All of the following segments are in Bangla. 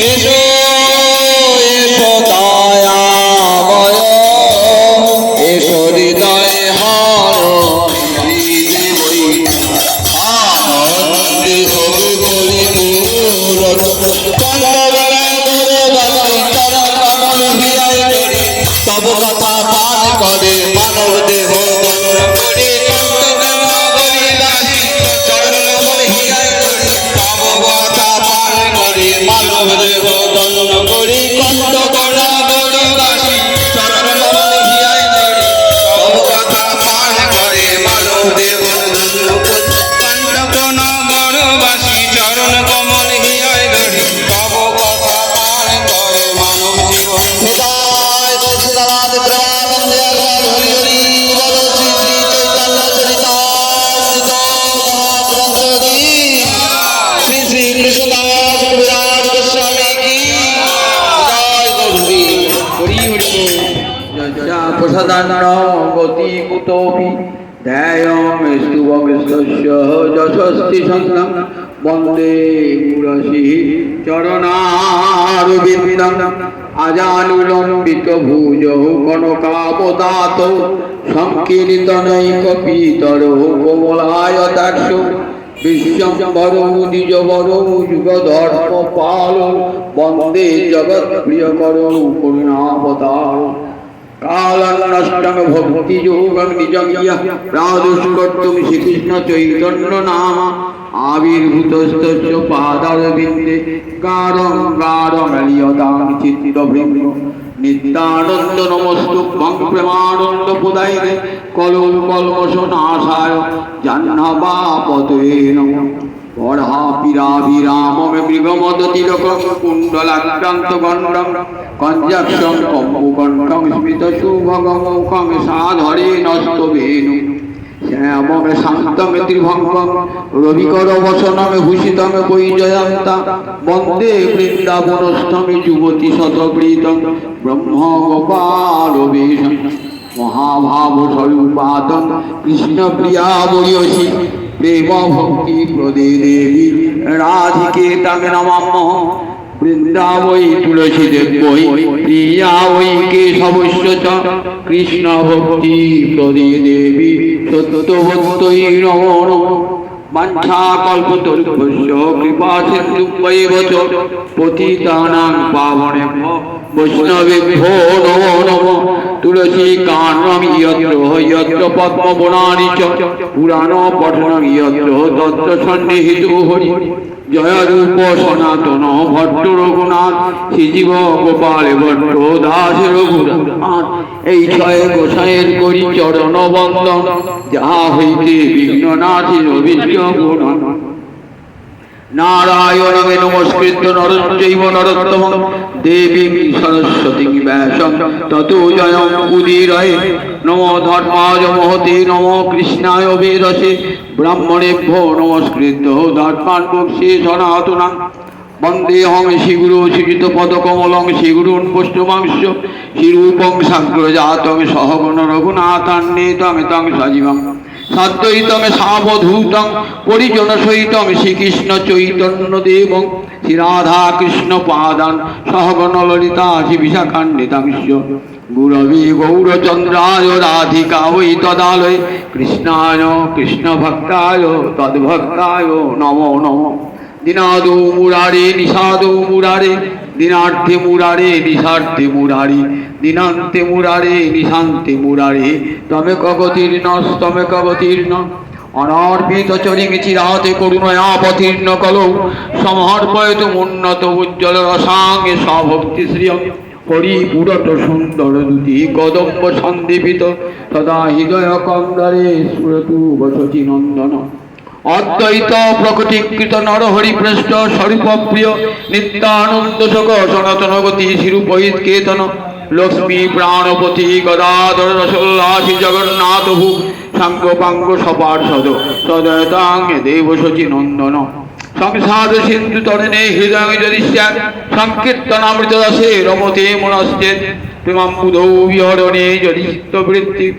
এসো এসো দয়াময় এসো হৃদয় হর আনন্দে হবে বলি মূরত তব কথা পান করে মানব দেহ गति कुतोपि ध्यायमेस्तुभगस्तस्य यशस्ति सन्तं वन्दे गुरसि चरणारविन्दम् अजानुलम्बितभुजौ कनकावदातौ संकीर्तनैकपीतरौ कोमलायताक्षौ विश्वम्भरौ द्विजवरौ युगधर्मपालौ वन्दे जगत्प्रियकरौ करुणावतारौ कालनष्टं भक्ति योगं निजं यः प्रादुष्कर्तुं श्रीकृष्ण चैतन्य नाम आविर्भूतस्तस्य पादारविन्दे गाढं गाढमलियतां चित्तभृङ्ग नित्यानन्द नमस्तुभ्यं प्रेमानन्दप्रदायिने कलौ कल्मषनाशाय जाह्नवापतये नमः वराभिराभिरामं मृगमदतिलकं कुण्डलाक्रान्तगण्डं कञ्जाक्षं कम्बुकण्ठं स्मितशुभगमुखं साधरेण स्तवेनु श्यामं शान्तं त्रिभङ्गं रविकरवसनं भूषितं वैजयन्तं वन्दे वृन्दावनस्थं युवतिशतप्रीतं ब्रह्मगोपालवेशं महाभावस्वरूपादं कृष्णप्रिया वयसि प्रेम भक्ति प्रदे देवी राधिके तंग नमामः वृंदावै तुलसी देवै प्रिया वै केशवस्य च कृष्ण भक्ति प्रदे देवी सत्यवत्यै नमो नमः वाञ्छाकल्पतरुभ्यश्च कृपा सिन्धुभ्यैव च पतितानां पावनेभ्यो वैष्णवेभ्यो नमो नमः तुलसी काननं यत्र यत्र पद्मवनानि च पुराण पठनं यत्र तत्र सन्निहितो हरि जय रूप सनातन भट्ट रघुनाथ श्रीजीव गोपाल भट्ट दास रघुनाथ এই ছয় গোসাইয়ের করি চরণ বন্দন যাহা হইতে বিঘ্ননাশী অভীষ্ট গুণ नारायण नमस्कृत्य नरं चैव नरोत्तमं देवीं सरस्वतीं व्यासं ततो जयं उदीरये नमो धर्माय महते नमो कृष्णाय वेदसे ब्राह्मणेभ्यो नमस्कृत्य धर्मान् मोक्षे सनातनं वन्देऽहं श्रीगुरो श्रीयुतपदकमलं श्रीगुरून् वैष्णवांश्च श्रीरूपं साग्रजातं सहगण रघुनाथान्वितं तं सजीवं सद्वैतं सावधूतं परिजन सहितं श्रीकृष्ण चैतन्य देवं श्रीराधा कृष्ण पादान् सहगण ललिता श्रीविशाखान्वितांश्च गुरवे गौरचन्द्राय राधिका वै तदालये कृष्णाय कृष्णभक्ताय तद्भक्ताय नमो नमः दिनादो मुरारे निषादो मुरारे दिनार्थे मुरारे निशार्थे मुरारी दिनान्ते मुरारे निशान्ते मुरारे तमे कगतीर्ण अनार्पित चरिं चिराते करुणयापतीर्ण कलौ समर्पयतु मुन्नत उज्ज्वल रसांगे स्वभक्ति श्रियं हरिपुरट सुंदर दुति कदम्ब सन्दीपित तदा हृदय कंदरे स्फुरतु वसति नंदन अद्वैत प्रकटीकृत नरहरिपृष्ठ स्वरूप प्रिय नित्यानंद सक सनातन गति शिरूपहित केतन लक्ष्मी प्राणपति गदाधर रसोल्लासी जगन्नाथ भू सांगोपांग सपार्षद सदयतांग देवशचि नंदन संसार सिंधु तरणे हृदय यदि स्यात् संकीर्तनामृत रसे रमते मनश्चेत् प्रेमाम्बुधौ विहरणे यदि चित्तवृत्ति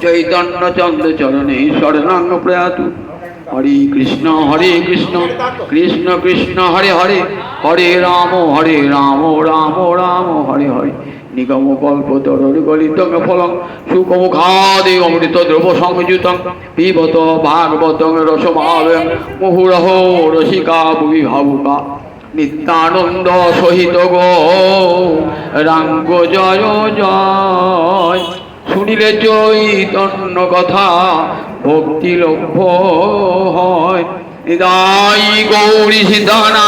चैतन्य चंद्र चरणे शरणांग प्रयातु হরে কৃষ্ণ কৃষ্ণ কৃষ্ণ হরে হরে হরে রাম রাম রাম হরে হরে নিগম কল্পতরুর গলিতং ফলং সুকমুখাদি অমৃত দ্রব সংযুতং পিবত ভাগবতং রসমালয়ং মুহুরহো রসিকা ভুবি ভাবুকা নিত্যানন্দ সহিত গো রাঙ্গ জয় জয় শুনিলে চৈতন্য কথা ভক্তি লভ্য হয় নিদাই গৌরী সিদ্ধানা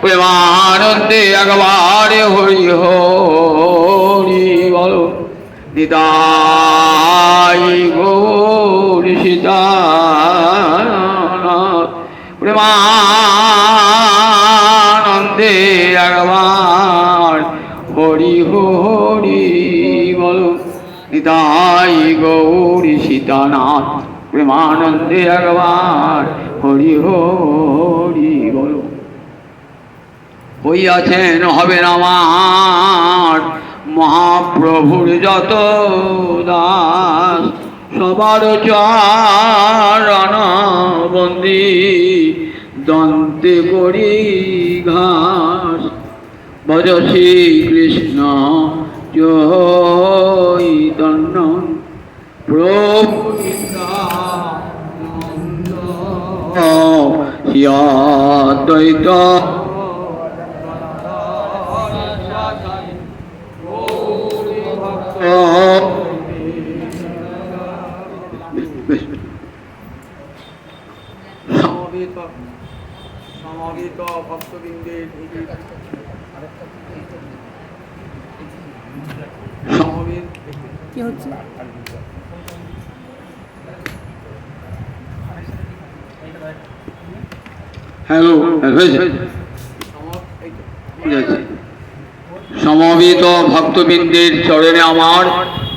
প্রেমানন্দে একবারে হরি হরি বল নিদাই গৌরী সিদ্ধানা প্রেমানন্দে একবার হরি হরি বল নিতাই গৌরী সীতানাথ প্রেমানন্দে একবার হরি হরি বল হইয়াছেন হবেন আমার মহাপ্রভুর যত দাস সবার চরণ বন্দি দন্তে করি ঘাস ভজ শ্রী কৃষ্ণ চৈতন্য প্রভু দ্বৈত সমাগত ভক্তবৃন্দের কি হচ্ছে? হ্যালো সমবেত ভক্তবৃন্দের চরণে আমার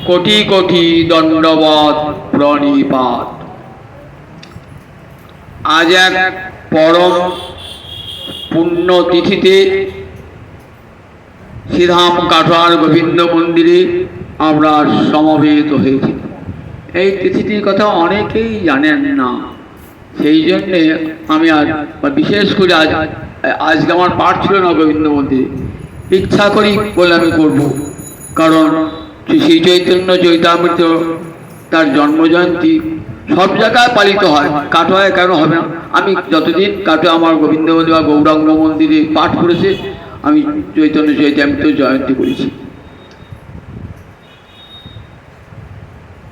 কোটি কোটি দণ্ডবত প্রণিপাত। আজ এক পরম পুণ্য তিথিতে শ্রীধাম কাটোয়ার গোবিন্দ মন্দিরে আমরা সমবেত হয়েছি। এই তিথিটির কথা অনেকেই জানেন না, সেই জন্যে আমি আজ বিশেষ করে আজকে আমার পাঠ ছিল না গোবিন্দ মন্দিরে, ইচ্ছা করি বলে আমি করব। কারণ শ্রী চৈতন্য চৈতামৃত তার জন্মজয়ন্তী সব জায়গায় পালিত হয়, কাটোয়ায় কেন হবে না? আমি যতদিন কাটোয়া আমার গোবিন্দ মন্দির বা গৌরাঙ্গ মন্দিরে পাঠ করেছে আমি চৈতন্য চৈতামৃত জয়ন্তী করেছি।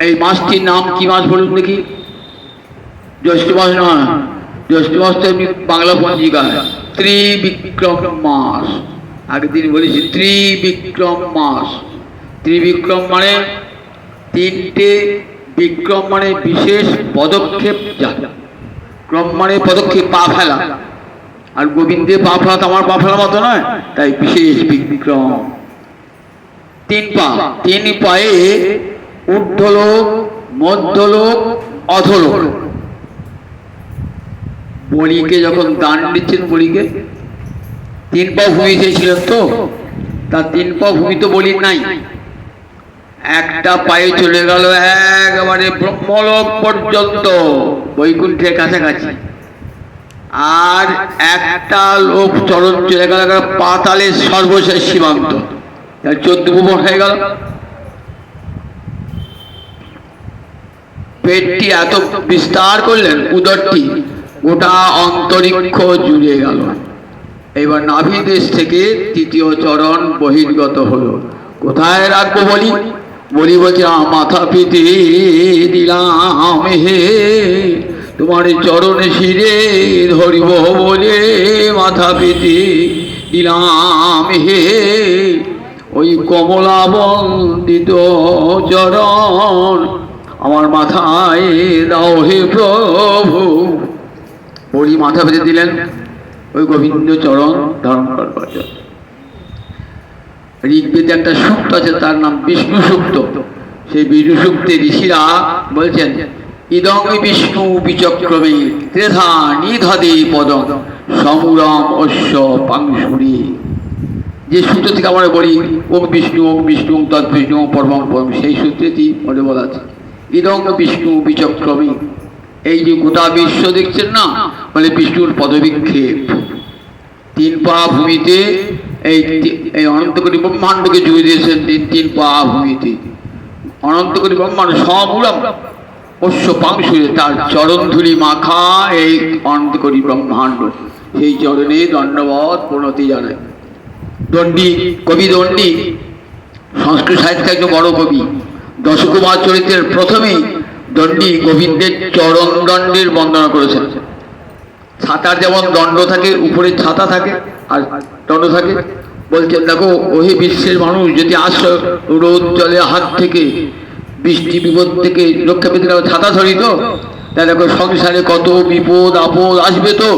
এই মাসটির নাম কি মাস বলুন দেখি? জ্যৈষ্ঠ মাস নয়, জ্যৈষ্ঠ মাস তো এমনি বাংলা পঞ্জিকায় ত্রিবিক্রম মাস। আগের দিন বলেছি ত্রিবিক্রম মাস। ত্রিবিক্রম মানে তিনটে, বিক্রম মানে বিশেষ পদক্ষেপ, ক্রম মানে পদক্ষেপ, পা ফেলা। আর গোবিন্দে পা ফেলা তো আমার পা ফেলার মতো নয়, তাই বিশেষ বিক্রম। তিন পা, তিন পায়ে ঊর্ধ্বলোক, মধ্যলোক, অধলোক। বলিকে যখন দান দিচ্ছেন, বলিকে তিন পা ভূমি চেয়েছিলেন তো, তার তিন পা ভূমি তো বলির নাই। একটা পায়ে চলে গেল একেবারে ব্রহ্মলোক পর্যন্ত, বৈকুণ্ঠের কাছাকাছি। আর একটা লোক চরণ চলে গেল পাতালের সর্বশেষ সীমান্ত, 14 ভুবন হয়ে গেল। পেটটি এত বিস্তার করলেন, উদরটি গোটা অন্তরিক্ষ জুড়ে গেল। এবার নাভি দেশ থেকে তৃতীয় চরণ বহির্গত হলো। কোথায় রাখবো বলি? বলি বলছে মাথা পেতে দিলাম হে, তোমার চরণে শিরে ধরিব বলে মাথা পেতে দিলাম হে। ওই কমলা বন্দিত চরণ আমার মাথায় দাও হে প্রভু। বলি মাথা পেতে দিলেন ওই গোবিন্দ চরণ ধারণ করবার জন্য। ঋগ্বেদে একটা সূক্ত আছে, তার নাম বিষ্ণু সূক্ত। সেই বিষ্ণু সূক্তে ঋষিরা বলছেন ইদং বিষ্ণু বিচক্রমে ত্রেধা নিধদে পদম সমুরম অশ্ব পাংশুরি। যে সূত্র থেকে আমরা বলি ওম বিষ্ণু তৎ বিষ্ণু পরম পরম, সেই সূত্রেটি মনে বলা আছে ইদং বিষ্ণু বিচক্রমী। এই যে গোটা বিশ্ব দেখছেন না, মানে বিষ্ণুর পদবিক্ষেপ। তিন পা ভূমিতে এই অনন্ত কোটি ব্রহ্মাণ্ডকে জুড়ে দিয়েছেন তিন পা ভূমিতে। অনন্ত কোটি ব্রহ্মাণ্ড সমূলম অশ্ব পাংশুরে, তার চরণ ধুলি মাখা এই অনন্ত কোটি ব্রহ্মাণ্ড, সেই চরণে দণ্ডবত প্রণতি জানায়। দণ্ডী কবি, দণ্ডী সংস্কৃত সাহিত্যের একজন বড় কবি। দশকুমার চরিত্রের প্রথমেই দণ্ডী গোবিন্দের চরণ দণ্ডের বন্দনা করেছেন। ছাতার যেমন দণ্ড থাকে, উপরে ছাতা থাকে আর দণ্ড থাকে, বলছেন দেখো ওহে বিশ্বের মানুষ, যদি আশ্রয় রোদ জলে হাত থেকে বৃষ্টি বিপদ থেকে রক্ষা পেতে ছাতা ধরি তো, তা দেখো সংসারে কত বিপদ আপদ আসবে, তো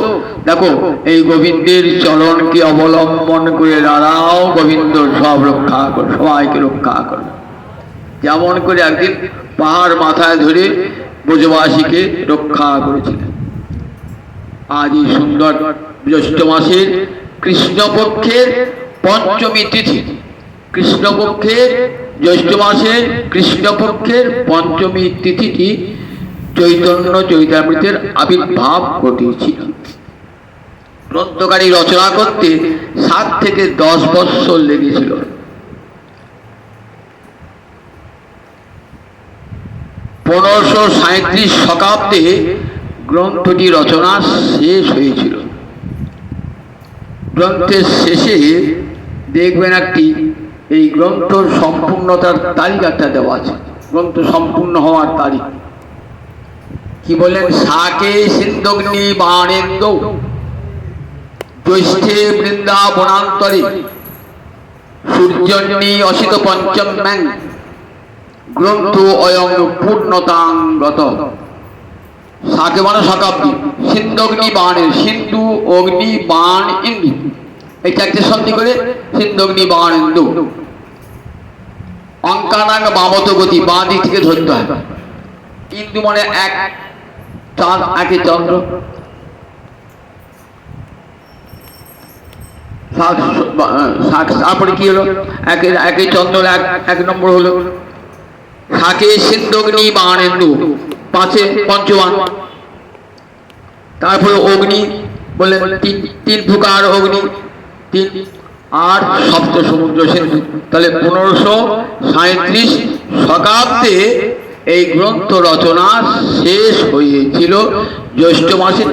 দেখো এই গোবিন্দের চরণকে অবলম্বন করে দাঁড়াও, গোবিন্দ সব রক্ষা কর, সবাইকে রক্ষা কর। যেমন করে একদিন পাহাড় মাথায় ধরে ব্রজবাসীকে রক্ষা করেছিলেন। আজ এই সুন্দর জ্যৈষ্ঠ মাসের কৃষ্ণপক্ষের পঞ্চমী তিথি, কৃষ্ণপক্ষের জ্যৈষ্ঠ মাসের কৃষ্ণপক্ষের পঞ্চমী তিথিটি চৈতন্য চরিতামৃতের আবির্ভাব ঘটিয়েছিল। গ্রন্থকারী রচনা করতে 7 থেকে 10 বৎসর লেগেছিল। 1537 শতাব্দে গ্রন্থটি রচনা শেষ হয়েছিল। গ্রন্থের শেষে দেখবেন একটি এই গ্রন্থ সম্পূর্ণতার তারিখ একটা দেওয়া আছে, গ্রন্থ সম্পূর্ণ হওয়ার তারিখ। কি বলেন? শাকে সিন্ধগ্নি বাণেন্দ্র জ্যৈষ্ঠে বৃন্দাবনান্তরে সূর্যন্নি অসিত পঞ্চম ম্যাং গ্রন্থ অয়ং পূর্ণতাঙ্গত। শাকে মানে শতাব্দী, সিন্ধগ্নি বাণের, সিন্ধু অগ্নি বাণ ইন্দু, এই 4টে সন্ধি করে সিন্ধগ্নি বাণ ইন্দু। অঙ্কানাং বামত গতি, বাঁ দিক থেকে ধরতে হয়। ইন্দু মানে এক চাঁদ, একে চন্দ্র। তারপরে কি হলো? একে চন্দ্র, এক নম্বর হলো। শাকে সিন্ধগ্নি বাণেন্দু, 5 পঞ্চবান। তারপরে অগ্নি বললেন, 3 প্রকার অগ্নি, 3 আর সপ্ত সমুদ্র সিন্ধু। তাহলে 1537 শতাব্দে এই গ্রন্থ রচনা শেষ হয়েছিল জ্যৈষ্ঠ মাসে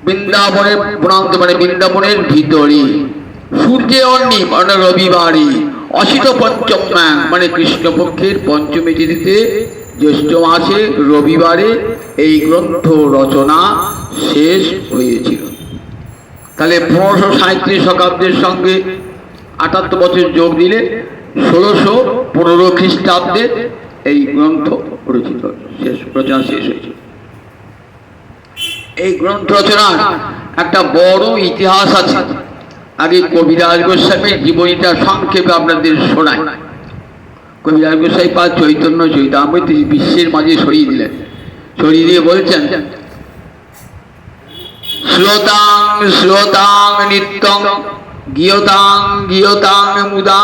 বৃন্দাবনের প্রান্ত, মানে বৃন্দাবনের ভিতরে। সূর্যে অন্নি মানে রবিবারে, অসিত পঞ্চম মানে কৃষ্ণপক্ষের পঞ্চমী তিথিতে জ্যৈষ্ঠ মাসে রবিবারে এই গ্রন্থ রচনা শেষ হয়েছিল। তাহলে 1537 শতাব্দের সঙ্গে 78 বছর যোগ দিলে 1615 খ্রিস্টাব্দে এই গ্রন্থ রচনা শেষ হয়েছে। এই গ্রন্থ রচনার একটা বড় ইতিহাস আছে। আগে কবিরাজ গোস্বামীর জীবনীটা সংক্ষেপে আপনাদের শোনায়। কবিরাজ গোস্বামী পাদ চৈতন্য চরিতামৃত বিশ্বের মাঝে ছড়িয়ে দিলেন। ছড়িয়ে দিয়ে বলছেন, শ্রোতাং শ্রোতাং নিত্যং গীয়তাং গীয়তাং মুদা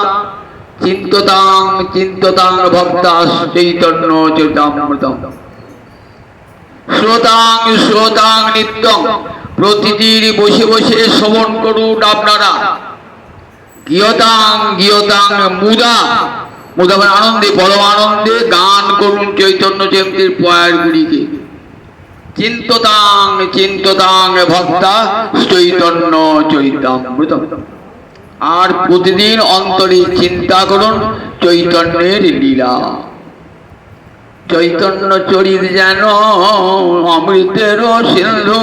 চিন্ততাং চিন্ততাং ভক্তাস চৈতন্য চরিতামৃতম। শ্রোতাং শ্রোতাং নিত্যং, প্রতিদিন বসে বসে শ্রবণ করুন আপনারা। গীয়তাং গীয়তাং মুদা, মুদা মানে আনন্দে, পরম আনন্দে গান করুন চৈতন্য চরিতামৃতের পয়ারগুলিকে। চিন্ততাং চিন্ততাং ভক্তা চৈতন্য চরিতামৃতম, আর প্রতিদিন অন্তরে চিন্তা করুন চৈতন্যের লীলা। চৈতন্য চরিত যেন অমৃতের সিন্ধু,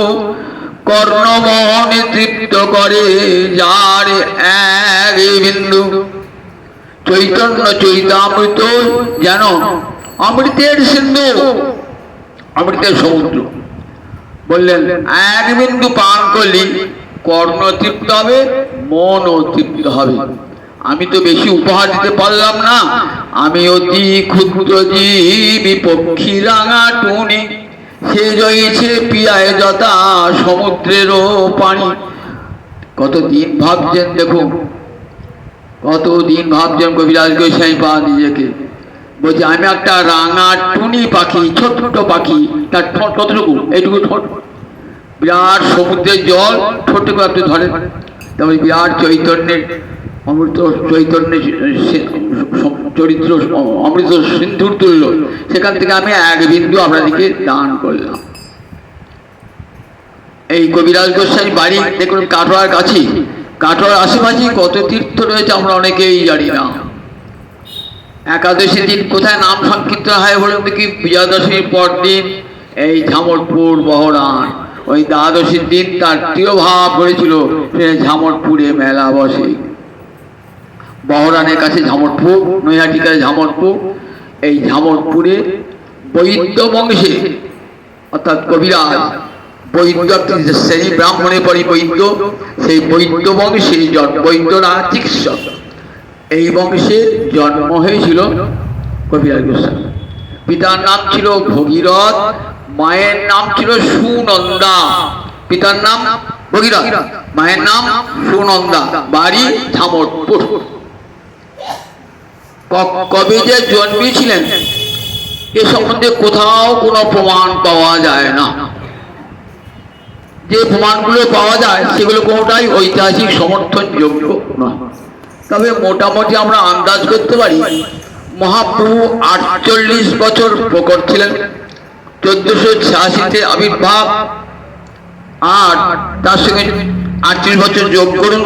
কর্ণমনে তৃপ্ত করে যার এক বিন্দু। চৈতন্য চরিতামৃত যেন অমৃতের সিন্ধু, অমৃতের সমুদ্র। বললেন এক বিন্দু পান করলে কর্ণ তৃপ্ত হবে, মনও তৃপ্ত হবে। আমি তো বেশি উপহার দিতে পারলাম না, আমি অতি ক্ষুদ্র জীবী পক্ষী রাঙা টুনি, সে জয়েছে পিয়ায় যথা সমুদ্রেরও পানি। কতদিন ভাবছেন, দেখুন কতদিন ভাবছেন কবিরাজ গোস্বামী পাদ নিজেকে। বলছে আমি একটা রাঙা টুনি পাখি, ছোট্ট পাখি, তার ঠোঁট কতটুকু, এইটুকু ঠোঁট, বিরাট সমুদ্রের জল ঠোঁটটুকু একটু ধরে, তারপরে বিরাট চৈতন্যের অমৃত, চৈতন্যের চরিত্র অমৃত সিন্ধুর তুল্য, সেখান থেকে আমি এক বিন্দু আপনাদেরকে দান করলাম। এই কবিরাজ গোস্বামী বাড়ি দেখুন কাটোয়ার কাছে, কাটোয়ার আশেপাশে কত তীর্থ রয়েছে আমরা অনেকেই জানি না। একাদশী দিন কোথায় নাম সংকীর্তন হয় বলুন দেখি? বিজয়া দশমীর পর দিন এই ঝামরপুর বহরান, ওই দ্বাদশীর দিন তার তিরোভাব করেছিল, সে ঝামরপুরে মেলা বসে। বহরানের কাছে ঝামরপুর, নৈহাটির কাছে ঝামরপুর। এই ঝামরপুরে বৈদ্য বংশে অর্থাৎ কবিরাজ বৈদ্য শ্রেণী ব্রাহ্মণে পরি বৈদ্য, সেই বৈদ্য বংশে বৈদ্যরা চিকিৎসক, এই বংশে জন্ম হয়েছিল কবিরাজ গোস্বামী। পিতার নাম ছিল ভগীরথ, মায়ের নাম ছিল সুনন্দা। পিতার নাম ভগীরথ, মায়ের নাম সুনন্দা, বাড়ি ঝামরপুর। কবে যে জন্মেছিলেন এ সম্বন্ধে কোথাও কোনো প্রমাণ পাওয়া যায় না। যে প্রমাণগুলো পাওয়া যায় সেগুলো কোনোটাই ঐতিহাসিক সমর্থনযোগ্য নয়। তবে মোটামুটি আমরা আন্দাজ করতে পারি মহাপ্রভু 48 বছর প্রকট ছিলেন, 1486-তে আবির্ভাব, আর তার সঙ্গে 38 বছর যোগ করুন,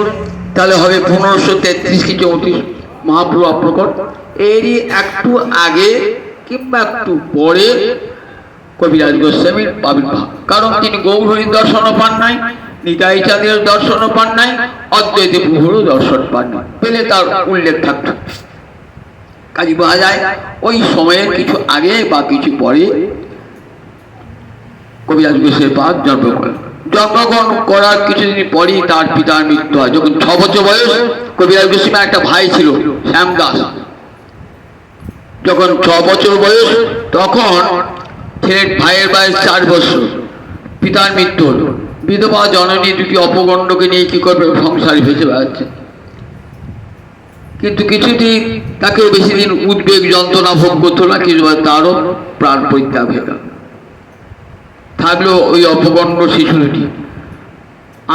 তাহলে হবে 1533 কি 34 মহাপ্রভু প্রকট। এরই একটু আগে কিংবা একটু পরে কবিরাজ গোস্বামীর আবির্ভাব, কারণ তিনি গৌরহরির দর্শনও পান নাই, নিতাই চাঁদের দর্শনও পান নাই, অদ্বৈত প্রভুরও দর্শন পান নাই, পেলে তার উল্লেখ থাকত। কাজে বোঝা যায় ওই সময়ের কিছু আগে বা কিছু পরে কবিরাজ গোস্বামী পাদ জন্মগ্রহণ করার কিছুদিন পরেই তার পিতার মৃত্যু হয়। যখন 6 বছর বয়স, কবিরাজ গোস্বামীর একটা ভাই ছিল শ্যামদাস, যখন 6 বছর বয়স তখন ছেলের ভাইয়ের বয়স 4 বছর, পিতার মৃত্যু হল। বিধবা জননী দুটি অপগণ্ডকে নিয়ে কি করবে, সংসারে ভেসে বেড়াচ্ছে। কিন্তু কিছুদিন তাকেও বেশি দিন উদ্বেগ যন্ত্রণা ভোগ করতো না, কিছু তারও প্রাণ পরিত্যাগ হয়ে গেল। থাকলো ওই অপগণ্ড শিশু দুটি,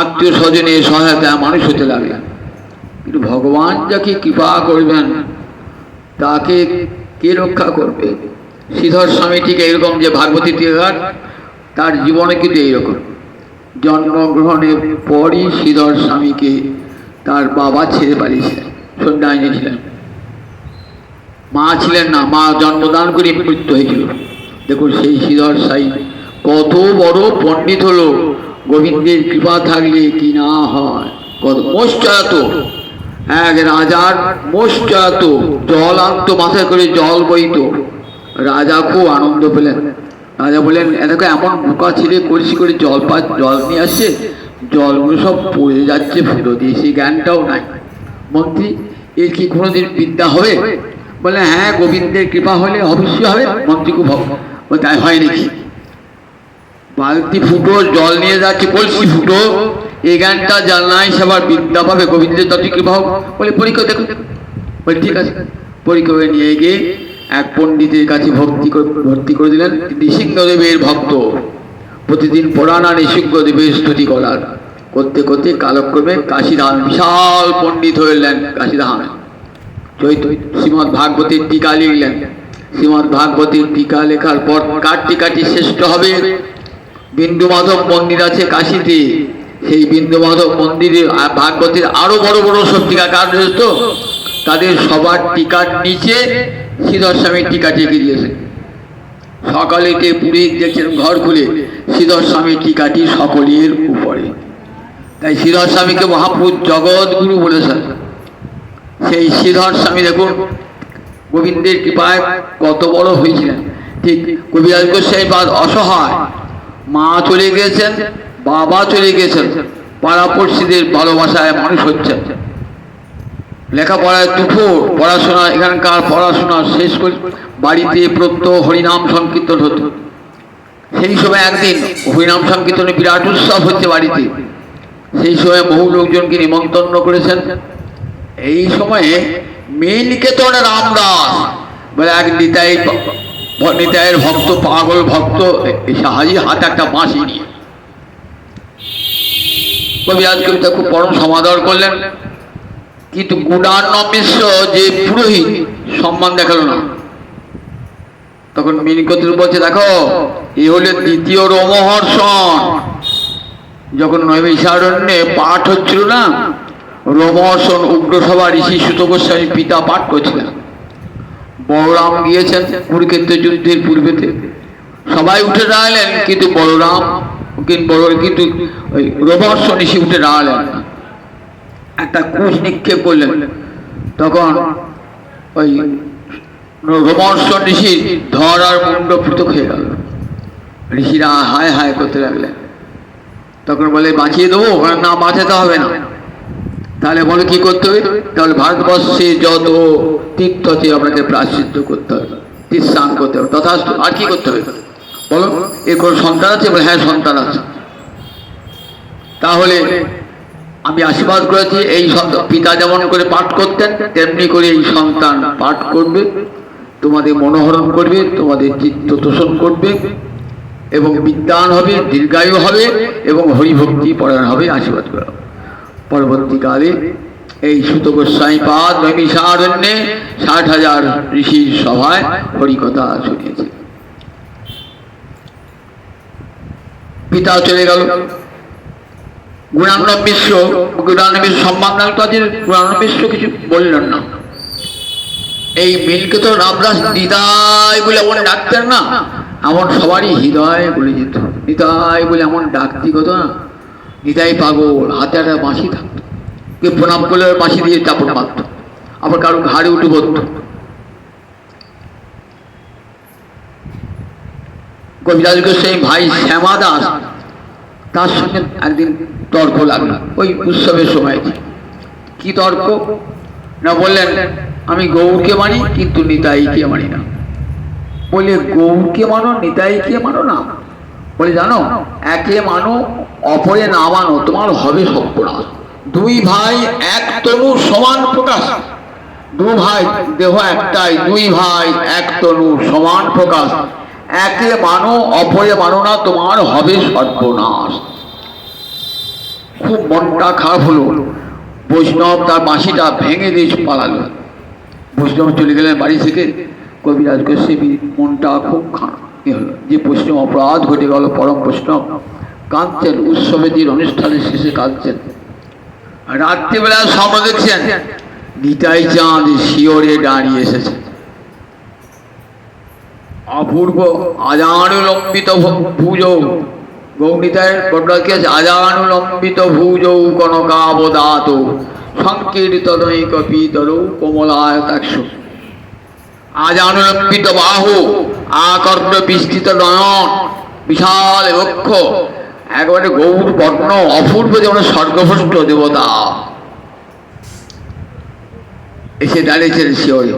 আত্মীয় স্বজনের সহায়তায় মানুষ হতে লাগলেন। কিন্তু ভগবান যাকে কৃপা করবেন তাকে কে রক্ষা করবে? শ্রীধর স্বামী ঠিক এইরকম, যে ভাগবতী তীর্থঘাট, তার জীবনে কিন্তু এইরকম। জন্মগ্রহণের পরই শ্রীধর স্বামীকে তার বাবা ছেড়ে পালিয়েছিলেন, সন্ন্যাসী ছিলেন, মা ছিলেন না, মা জন্মদান করে মৃত্যু হয়েছিল। দেখুন সেই শ্রীধর স্বামী কত বড় পণ্ডিত হলো, গোবিন্দের কৃপা থাকলে কি না হয়। কত মোষ চড়াতো, এক রাজার মোষ চড়াতো, জল আনতো, মাথায় করে জল বইত। রাজা খুব আনন্দ পেলেন। রাজা বললেন, এটাকে এমন বোকা ছেলে কলসি করে জল নিয়ে আসছে, জলগুলো সব পড়ে যাচ্ছে ফুটো দিয়ে, সেই জ্ঞানটাও নাই। মন্ত্রী, এর কি কোনোদিন বিদ্যা হবে? বলে, হ্যাঁ, গোবিন্দের কৃপা হলে অবশ্যই হবে। মন্ত্রী খুব তাই হয় নাকি? বালতি ফুটো জল নিয়ে যাচ্ছে, কলসি ফুটো, এই জ্ঞানটা জানলাই সবার বিদ্যা পাবে, গোবিন্দের যত কৃপা হোক। বলে, পরীক্ষা দেখুন। বলে, ঠিক আছে। পরীক্ষা করে নিয়ে গিয়ে এক পণ্ডিতের কাছে ভর্তি করে দিলেন। নৃসিংহদেবের ভক্ত, প্রতিদিন পড়ান আর নৃসিংহদেবের স্তুতি করার করতে করতে কালক্রমে কাশীধাম বিশাল পণ্ডিত হইলেন। কাশীধাম শ্রীমৎ ভাগবতের টিকা লিখলেন। শ্রীমৎ ভাগবতের টিকা লেখার পর কার টিকাটি শ্রেষ্ঠ হবে? বিন্দু মাধব মন্দির আছে কাশীতে, সেই বিন্দু মাধব মন্দিরে ভাগবতের আরো বড় বড় সব টিকাকার রয়েছে, তো তাদের সবার টিকার নিচে শ্রীধর স্বামীর টিকাটি এঁকে দিয়েছে। সকালেতে পুরীর দেখছেন ঘর খুলে শ্রীধর স্বামীর টিকাটি সকলের উপরে। তাই শ্রীধর স্বামীকে মহাপুর জগৎ গুরু বলেছেন। সেই শ্রীধর স্বামী দেখুন গোবিন্দের কৃপায় কত বড় হয়েছিলেন। ঠিক কবিরাজ গোস্বামী বাদ অসহায়, মা চলে গেছেন, বাবা চলে গেছেন, পাড়াপড়শিদের ভালোবাসায় মানুষ হচ্ছেন, লেখাপড়ায় দুপুর পড়াশোনা, এখানকার পড়াশোনা শেষ করে বাড়িতে প্রত্যহ হরিনাম সংকীর্তন হতো। সেই সময় একদিন হরিনাম সংকীর্তনে বিরাট উৎসব হচ্ছে বাড়িতে। সেই সময় বহু লোকজনকে নিমন্ত্রণ করেছেন। এই সময়ে মেয়ে নিকেতন রামদাস, বলে এক নিতাইয়ের ভক্ত, পাগল ভক্ত এসে হাজির, হাতে একটা বাঁশি নিয়ে। কবিরাজ কবিতা খুব পরম সমাদর করলেন, কিন্তু গুণার্ণ মিশ্র যে পুরোহিত সম্মান দেখালো না। তখন মিনকতির বলছে, দেখো এ হলে দ্বিতীয় রোমহর্ষণ। যখন নৈমিষারণ্যে পাঠ হচ্ছিল না, রোমহর্ষণ উগ্রসভা ঋষি সুত গোস্বামী পিতা পাঠ করছিলেন। বলরাম গিয়েছেন কুরুক্ষেত্র যুদ্ধের পূর্বেতে, সবাই উঠে দাঁড়ালেন, কিন্তু বলরাম কিন্তু ওই রোমহর্ষণ ঋষি উঠে দাঁড়ালেন না, একটা কুশ নিক্ষেপ করলেন। তখন ওই রোমহর্ষণ ঋষির ধর আর মুন্ড পৃথক হয়ে গেল। ঋষিরা হায় হায় করতে লাগলেন। তখন বলে, বাঁচিয়ে দেবো? না, বাঁচাতে হবে না। তাহলে বলে কি করতে হবে? তাহলে ভারতবর্ষে যত তীর্থ আছে আপনাকে প্রায়শ্চিত্ত করতে হবে, তীর্থান করতে হবে। তথাস্তু। আর কি করতে হবে বলো? এর কোনো সন্তান আছে? বলে হ্যাঁ, সন্তান আছে। তাহলে আমি আশীর্বাদ করেছি, এই পিতা যেমন করে পাঠ করতেন তেমনি করে এই সন্তান পাঠ করবে, তোমাদের মনোহরণ করবে, তোমাদের চিত্ত তোষণ করবে, এবং বিদ্যান হবে, দীর্ঘায়ু হবে, এবং হরিভক্তি পরায়ণ হবে। আশীর্বাদ করা। পরবর্তীকালে এই সুত গোস্বামী পাদ নৈমিষারণ্যে 60,000 ঋষির সভায় হরিকথা শুনিয়েছে। পিতা চলে গেল। গুণার্ণ মিশ্র সম্মান লাগতো, গুণার্ণ মিশ্র কিছু বললেন না। এই মিলকে তো রামদাস নিতাই বলে এমন ডাকতেন না, এমন সবারই হৃদয় বলে যেত। নিতাই বলে এমন ডাকতি কত না। নিতাই পাগল, হাতে একটা বাঁশি থাকতো, কেউ প্রণাম করলে বাঁশি দিয়ে চাপড় মারত, আবার কারো ঘাড়ে উঠে পড়ত। কবিরাজ গোস্বামী ভাই শ্যামা দাস, তার সঙ্গে একদিন তর্ক লাগলো ওই উৎসবের সময়। কি তর্ক না? বললেন, আমি গৌরকে মানি কিন্তু নিতাইকে মানি না। বলে, গৌরকে মানো, নিতাইকে মানো না? বলে, জানো, একে মানো অপরে না মানো, তোমার হবে সর্বনাশ। দুই ভাই এক তনু সমান প্রকাশ। দু ভাই দেহ একটাই, দুই ভাই এক তনু সমান প্রকাশ। একে মানো অপরে মানো না, তোমার হবে সর্বনাশ। খুব মনটা খারাপ হলো। বৈষ্ণব তার বাঁশিটা ভেঙে দিয়ে পালালো। বৈষ্ণব চলে গেলেন বাড়ি থেকে। কবিরাজ গোস্বামী মনটা খুব খারাপ হলো, যে বৈষ্ণব অপরাধ ঘটে গেল। পরম বৈষ্ণব কাঁদছেন, উৎসবের অনুষ্ঠানের শেষে কাঁদছেন। রাত্রিবেলা স্বপ্ন দেখছেন নিতাই চাঁদ শিওরে দাঁড়িয়ে এসেছে। অপূর্ব আজানুলম্বিত ভুজ, গৌনিতায়ের বড়কে আছে, আজানুলম্বিত ভুজ কনকাবদাত সংকীর্তনৈক পীতর কোমলায়তাক্ষ। আজানুলম্বিত বাহু, আকর্ণ বিস্তৃত নয়ন, বিশাল বক্ষ, একেবারে গৌর বর্ণ, অপূর্ব যেমন স্বর্গভ্রষ্ট দেবতা। এসে দাঁড়িয়েছেন শিওরে।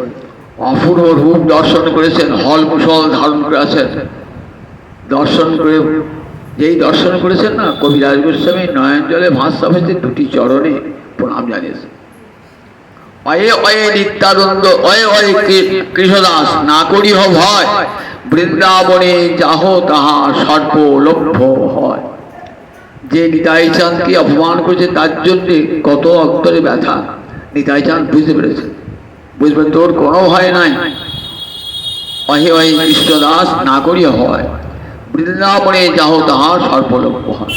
অপূর্ব রূপ দর্শন করেছেন, হল কুশল ধারণ করে আছেন। দর্শন করে যেই দর্শন করেছেন না, কবিরাজ গোস্বামী নয়ন জলে ভাসা ভেসে দুটি চরণে প্রণাম জানিয়েছেন। অয়ে অয়ে নিত্যানন্দ, অয়ে অয়ে কৃষ্ণদাস, না করিহ ভয়, বৃন্দাবনে যাহ তাহা সর্বলভ্য হয়। যে নিতাই চাঁদকে অপমান করেছে তার জন্য কত অন্তরে ব্যথা, নিতাই চাঁদ বুঝতে পেরেছে। বুঝবে তোর কোনো ভয় নাই। অহে অহে কৃষ্ণদাস, না করিয়া হয়, বৃন্দাবনে যাহ তাহা সর্বলভ্য হয়।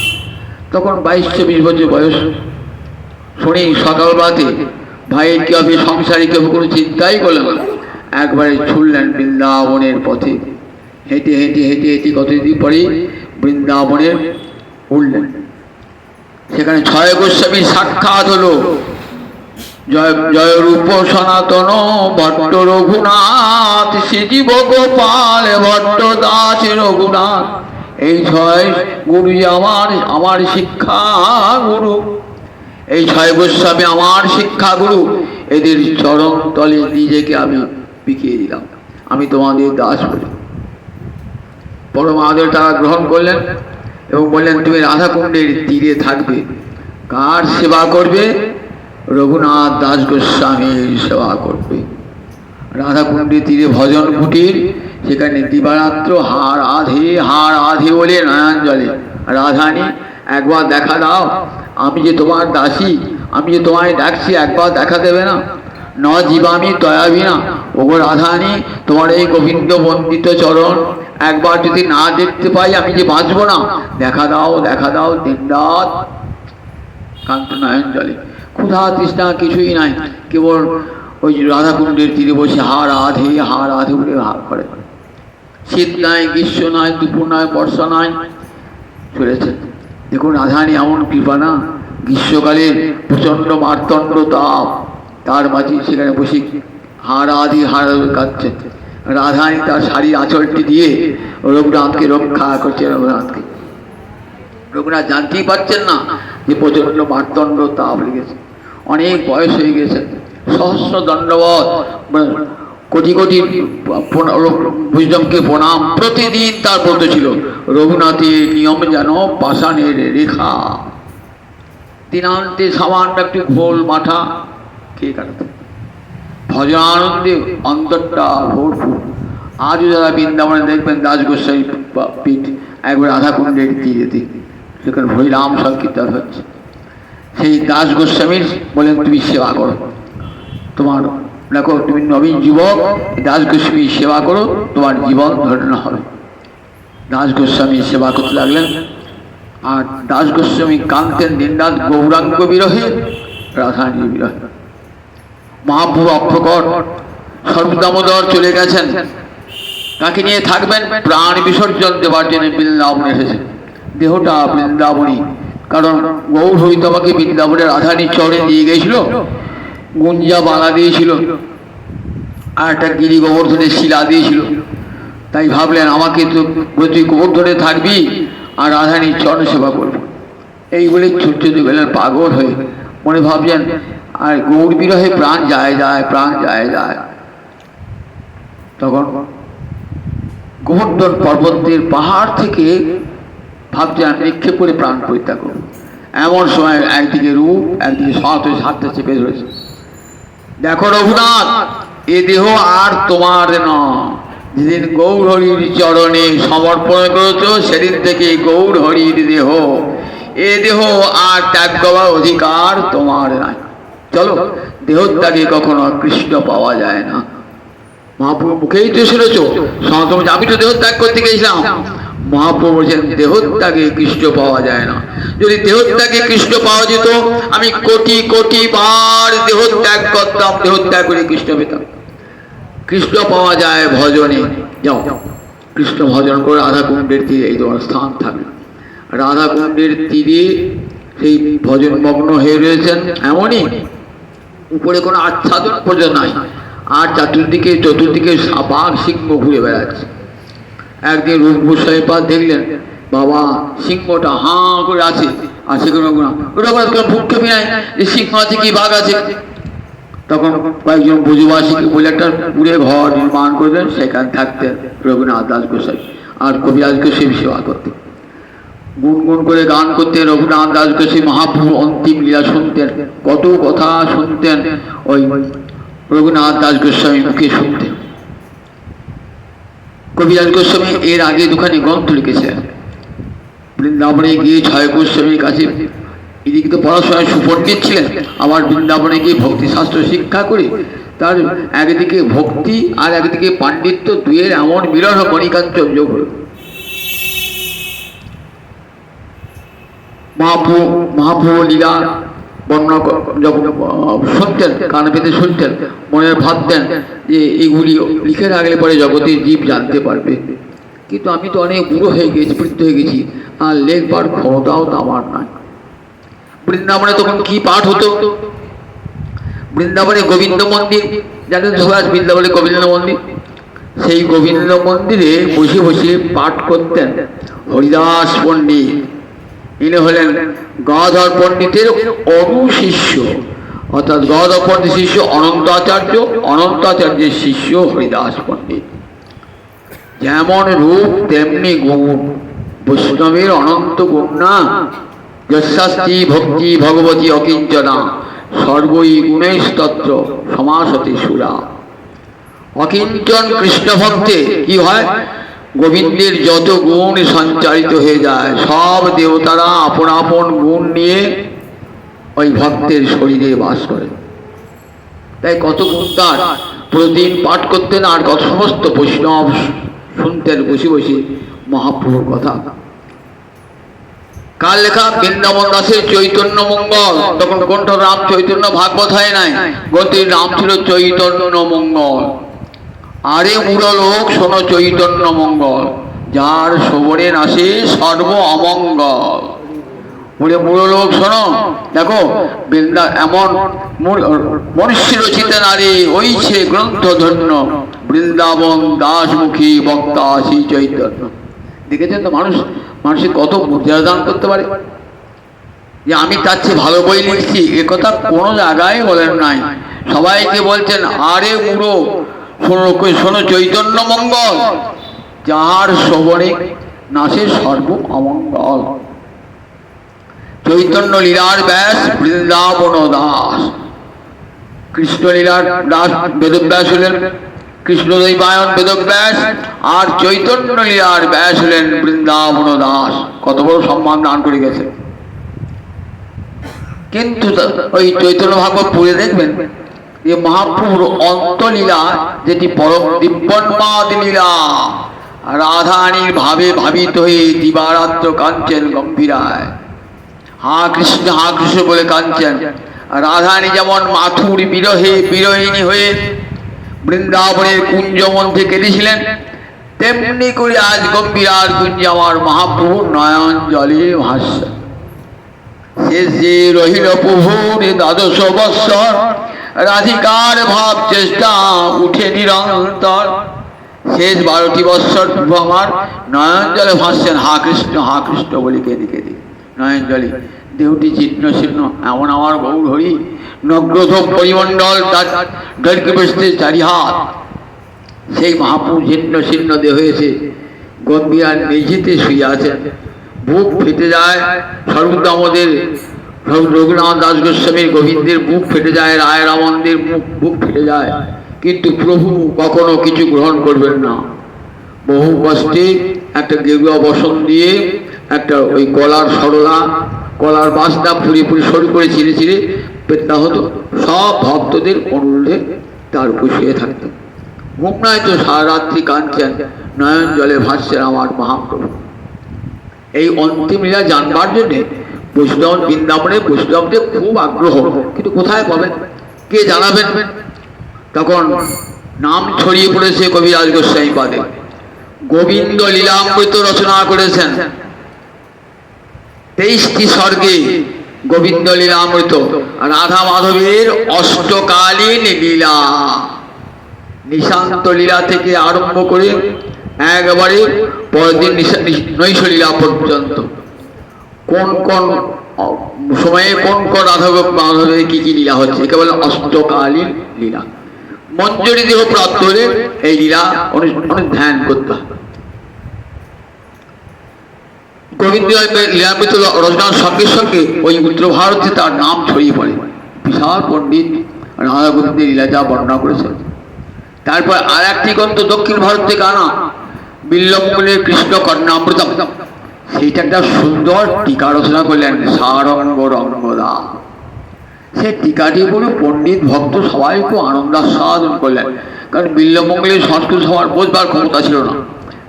তখন 22-24 বছর বয়স। শুনি সকালবেলাতে ভাইয়ের কি হবে, সংসারে কেউ কোনো চিন্তাই করলেন না, একবারে ছুটলেন বৃন্দাবনের পথে। হেঁটে হেঁটে হেঁটে হেঁটে কতদিন পরে বৃন্দাবনের উঠলেন। সেখানে ছয় গোস্বামীর সাক্ষাৎ হলো। জয় জয় রূপ সনাতন ভট্ট রঘুনাথ, শ্রীজীব গোপাল ভট্ট দাস রঘুনাথ। এই ছয় গুরু আমার শিক্ষা গুরু। এই ছয় গোস্বামী আমার শিক্ষা গুরু। এদের চরণ তলে নিজেকে আমি বিকিয়ে দিলাম, আমি তোমাদের দাস বলি। পরম আদর তারা গ্রহণ করলেন এবং বললেন, তুমি রাধাকুণ্ডের তীরে থাকবে। কার সেবা করবে? রঘুনাথ দাস গোস্বামীর সেবা করবে। রাধাকুণ্ডের তীরে ভজন কুটির, সেখানে দিবারাত্র হার আধে বলে নয়ন জলে, রাধানি একবার দেখা দাও, আমি যে তোমার দাসী, আমি যে তোমায় ডাকছি, একবার দেখা দেবে না? ন জীবামি তয়াবি না, ওগো রাধানি, তোমার এই গোবিন্দ বন্দিত চরণ একবার যদি না দেখতে পাই আমি যে বাঁচবো না, দেখা দাও দিনরাত কান্ত নয়ন জলে। ক্ষুধা তৃষ্ণা কিছুই নাই, কেবল ওই যে রাধাকুণ্ডের তীরে বসে হার আধে বলে হার করে। শীত নাই, গ্রীষ্ম নাই, দুপুর নাই, বর্ষা নাই, চলেছে। দেখুন রাধারানী এমন কৃপা না, গ্রীষ্মকালে প্রচণ্ড মার্তণ্ড তাপ, তার মাঝে সেখানে বসে হার আধে কাঁদছে। রাধারানী তার শাড়ির আঁচলটি দিয়ে রঘুনাথকে রক্ষা করছে। রঘুনাথ জানতেই পারছেন না যে প্রচণ্ড মার্তণ্ড তাপ লেগেছে, অনেক বয়স হয়ে গেছে। সহস্র দণ্ডবত, কোটি বৈষ্ণবকে প্রণাম প্রতিদিন তার বলতে ছিল। রঘুনাথের নিয়ম যেন পাষাণের রেখা, দিনান্তে সামান্য একটু ঘোল মাঠা কে কাটাতে, ভজনানন্দে অন্তরটা ভরপুর। আজও যারা বৃন্দাবনে দেখবেন দাস গোস্বামী পীঠ, একবার রাধাকুণ্ডের তীরেতে সেখানে হরিনাম সংকীর্তন হচ্ছে। সেই দাস গোস্বামীর বলেন তুমি সেবা করো, তোমার দেখো তুমি নবীন যুবক, দাস গোস্বামী সেবা করো, তোমার জীবন ধন্য হবে। দাস গোস্বামী সেবা করতে লাগলেন, আর দাস গোস্বামী কাঁদতেন দিনরাত গৌরাঙ্গ বিরহে, রাধারানীর বিরহে। মহাপ্রভু অপ্রকট সর্বদামোদর চলে গেছেন, তাকে নিয়ে থাকবেন, প্রাণ বিসর্জন দেওয়ার জন্য বৃন্দাবনে এসেছেন। দেহটা বৃন্দাবনী, কারণ গৌর হরিতমাকে বৃন্দাবনের রাধারানীর চরণে দিয়ে গিয়েছিল, গুঞ্জা বালা দিয়েছিল, আর একটা গিরি গোবর্ধনের শিলা দিয়েছিল। তাই ভাবলেন আমাকে তো তুই গোবর্ধনে থাকবি আর রাধারানীর চরণ সেবা করব। এই বলে ছোট্ট বেলার পাগল হয়ে মনে ভাবছেন, আর গৌর বিরহে প্রাণ যায়। তখন গোবর্ধন পর্বতের পাহাড় থেকে ভাবছেন আমি নিক্ষেপ করে প্রাণ পরিত্যাগ করব। এমন সময় একদিকে রূপ, একদিকে সৎ হয়ে হাতটা চেপে ধরেছে। দেখো রঘুনাথ, এ দেহ আর তোমার নয়, যেদিন গৌর হরির চরণে সমর্পণ করেছ সেদিন থেকে গৌর হরির দেহ, এ দেহ আর ত্যাগ করার অধিকার তোমার নাই। চলো, দেহত্যাগে কখনো কৃষ্ণ পাওয়া যায় না। মহাপ্রভু মুখেই তো শুনেছ, আমি তো দেহত্যাগ করতে গেছিলাম। মহাপ্রভু বলছেন দেহত্যাগে কৃষ্ণ পাওয়া যায় না। যদি দেহত্যাগে কৃষ্ণ পাওয়া যেত, আমি কোটি বার দেহত্যাগ করতাম, দেহত্যাগ করে কৃষ্ণ পেতাম। কৃষ্ণ পাওয়া যায় ভজনে। যাও কৃষ্ণ ভজন করে রাধাকুণ্ডের তীরে এই তোমার স্থান থাকবে। রাধাকুণ্ডের তীরে সেই ভজন মগ্ন হয়ে রয়েছেন, এমনই উপরে কোনো আচ্ছাদন পর্যন্ত নাই, আর চতুর্দিকে বাঘ সিংহ ঘুরে বেড়াচ্ছে। একদিন রূপ গোস্বামী পাদ দেখলেন, বাবা সিংহটা হাঁ করে আছে, আর সেখানে ওটা ভূক্ষেপী নাই যে সিংহ আছে কি বাঘ আছে। তখন কয়েকজন ব্রজবাসীকে বলে একটা পুরে ঘর নির্মাণ করলেন, সেখানে থাকতেন রঘুনাথ দাস গোস্বামী, আর কবিরাজ গোস্বামী সেবা করতেন, গুনগুন করে গান করতেন। রঘুনাথ দাস গোস্বামী মহাপ্রভু অন্তিম লীলা শুনতেন, কত কথা শুনতেন, ওই রঘুনাথ দাস গোস্বামী মুখে শুনতেন। কবিরাজ গোস্বামী এর আগে দুখানি গ্রন্থ লিখেছিলেন। বৃন্দাবনে গিয়ে ছয় গোস্বামীর কাছে, এদিকে তো পড়াশোনায় সুপণ্ডিত ছিলেন, আবার বৃন্দাবনে গিয়ে ভক্তিশাস্ত্র শিক্ষা করে তার একদিকে ভক্তি আর একদিকে পাণ্ডিত্য, দুয়ের এমন মিলন মণিকাঞ্চন যোগ হল। মহাপ্রভু লীলা বর্ণনা যখন শুনতেন, কান পেতে শুনতেন, মনে ভাবতেন যে এগুলি লিখে রাখলে পরে জগতের জীব জানতে পারবে। কিন্তু আমি তো অনেক বুড়ো হয়ে গেছি, বৃদ্ধ হয়ে গেছি, আর লেখবার ক্ষমতাও তো আমার নাই। বৃন্দাবনে তখন কি পাঠ হতো? বৃন্দাবনে গোবিন্দ মন্দির, জানেন সবাই বৃন্দাবনে গোবিন্দ মন্দির, সেই গোবিন্দ মন্দিরে বসে বসে পাঠ করতেন হরিদাস পণ্ডিত। ইনি হলেন গদাধর পণ্ডিতের অনুশিষ্য, অর্থাৎ গদাধর পণ্ডিত শিষ্য অনন্ত আচার্য, অনন্ত আচার্যের শিষ্য হরিদাস পণ্ডিত। যেমন রূপ তেমনি গুণ, বৈষ্ণবের অনন্ত গুণ না। যশাস্তি ভক্তি ভগবতী অকিঞ্চনা, সর্বই গুণেস্তত্র সমাসতে সুরা। বৈষ্ণবের অনন্ত গুণ, বৈষ্ণবের অনন্ত গুণ না। যশাস্তি ভক্তি ভগবতী অকিঞ্চনা, সর্বই গুণেস্তত্র সমাসতে সুরা। অকিঞ্চন কৃষ্ণ ভক্তে কি হয়, গোবিন্দের যত গুণ সঞ্চারিত হয়ে যায়, সব দেবতারা আপন আপন গুণ নিয়ে ওই ভক্তের শরীরে বাস করে। তাই কত গুণ তার, প্রতিদিন পাঠ করতেন আর কত সমস্ত বৈষ্ণব শুনতেন বসে বসে মহাপ্রভুর কথা। কার লেখা? বৃন্দাবন দাসের চৈতন্য মঙ্গল। তখন কণ্ঠ রাম চৈতন্য ভাগবত হয় নাই, গ্রন্থের নাম ছিল চৈতন্য মঙ্গল। আরে মূঢ়লোক শোনো চৈতন্য মঙ্গল, যার শোভনে নাশে সর্ব অমঙ্গল। বলে মূঢ়লোক শোনো, দেখো বৃন্দা এমন মনুষ্য রচিত নারী ওইছে গ্রন্থ ধন্য, বৃন্দাবন দাসমুখী বক্তা শ্রী চৈতন্য। দেখেছেন তো মানুষের কত মর্যাদা দান করতে পারে, যে আমি তার চেয়ে ভালো বই লিখছি, এ কথা কোনো জায়গায় বলেন নাই। সবাইকে বলছেন আরে মূঢ় শোনো চৈতন্য মঙ্গল, যার শোভনে নাশে সর্ব অমঙ্গল। চৈতন্য লীলার ব্যাস বৃন্দাবন দাস। কৃষ্ণ লীলার দাস বেদব্যাস হলেন কৃষ্ণদৈবায়ন বেদব্যাস, আর চৈতন্য লীলার ব্যাস হলেন বৃন্দাবন দাস। কত বড় সম্মান দান করে গেছে। কিন্তু ওই চৈতন্য ভাগবত পড়ে দেখবেন যে মহাপ্রভুর অন্তলীলা, যেটি পরম দিব্যন্মাদ লীলা, রাধারানীর ভাবে ভাবিত হয়ে দিবারাত্র কাঞ্চন গম্ভীরায় হা কৃষ্ণ বলে কাঞ্চন। রাধারানী যেমন মাথুর বিরহে বিরহিণী হয়ে বৃন্দাবনের কুঞ্জমন থেকে কেঁদেছিলেন, তেমনি করে আজ গম্ভীরার কুঞ্জে আমার মহাপ্রভুর নয়ন জলে ভাসছে। শেষ যে রহিল প্রভুর দ্বাদশ বৎসর, রাধিকার ভাব চেষ্টা উঠে নিরন্তর। শেষ 12টি বৎসর প্রভু আমার নয়ন জলে ভাসছেন, হা কৃষ্ণ বলে কেঁদে কেঁদে নয়ন জলে। দেহটি চিহ্ন ছিন্ন এমন আমার গৌর হরি, নগ্রধ পরিমণ্ডল তার দৈর্ঘ্য বসতে 4 হাত। সেই মহাপ্রভু ছিন্ন দেহ হয়েছে গম্ভীরার মেঝেতে শুয়ে আছেন। বুক ফেটে যায় সর্বদামদের রঘুনাথ দাস গোস্বামীর গোবিন্দের বুক ফেটে যায়, রায় রামনদের বুক ফেটে যায়, কিন্তু প্রভু কখনো কিছু গ্রহণ করবেন না। বহু কষ্টে একটা গেরুয়া বসন দিয়ে একটা ওই কলার সরলা, কলার বাসটা ফুড়ে সরু করে ছিঁড়ে ছিঁড়ে পেটটা হতো। সব ভক্তদের অনুরোধে তার উপর শুয়ে থাকত। মুখ নয় তো সারা রাত্রি কাঁদছেন, নয়ন জলে ভাসছেন আমার মহাপ্রভু। এই অন্তিম লীলা জানবার জন্যে বৈষ্ণব বৃন্দাবনে বৈষ্ণবদের খুব আগ্রহ, কিন্তু কোথায় পাবেন, কে জানাবেন? তখন নাম ছড়িয়ে পড়েছে কবিরাজ গোস্বামী পাদে। গোবিন্দ লীলামৃত রচনা করেছেন 23টি স্বর্গে। গোবিন্দ লীলামৃত রাধা মাধবের অষ্টকালীন লীলা, নিশান্ত লীলা থেকে আরম্ভ করে একবারে পরের দিন নৈশ লীলা পর্যন্ত, কোন কোন সময়ে কোন কোন রাধা মাধবের কি কি লীলা হচ্ছে, একে বলে অষ্টকালীন লীলা। মঞ্জুরি দেহ প্রাপ্ত হলে এই লীলা অনেক ধ্যান করতে হবে। গোবিন্দ লীলামৃত রচনার সঙ্গে সঙ্গে ওই উত্তর ভারতে তার নাম ছড়িয়ে পড়ে। বিশাল পণ্ডিত রাধা গোবিন্দের লীলা যা বর্ণনা করেছেন। তারপর আর একটি গ্রন্থ দক্ষিণ ভারত থেকে আনা, বিল্লমঙ্গলের কৃষ্ণ কর্ণামৃতম, সেইটা একটা সুন্দর টিকা রচনা করলেন সারঙ্গ রঙ্গদা। সে টিকাটি বলে পণ্ডিত ভক্ত সবাই খুব আনন্দাস্বাদন করলেন, কারণ বিল্লমঙ্গলের সংস্কৃত সবার বোঝবার ক্ষমতা ছিল না।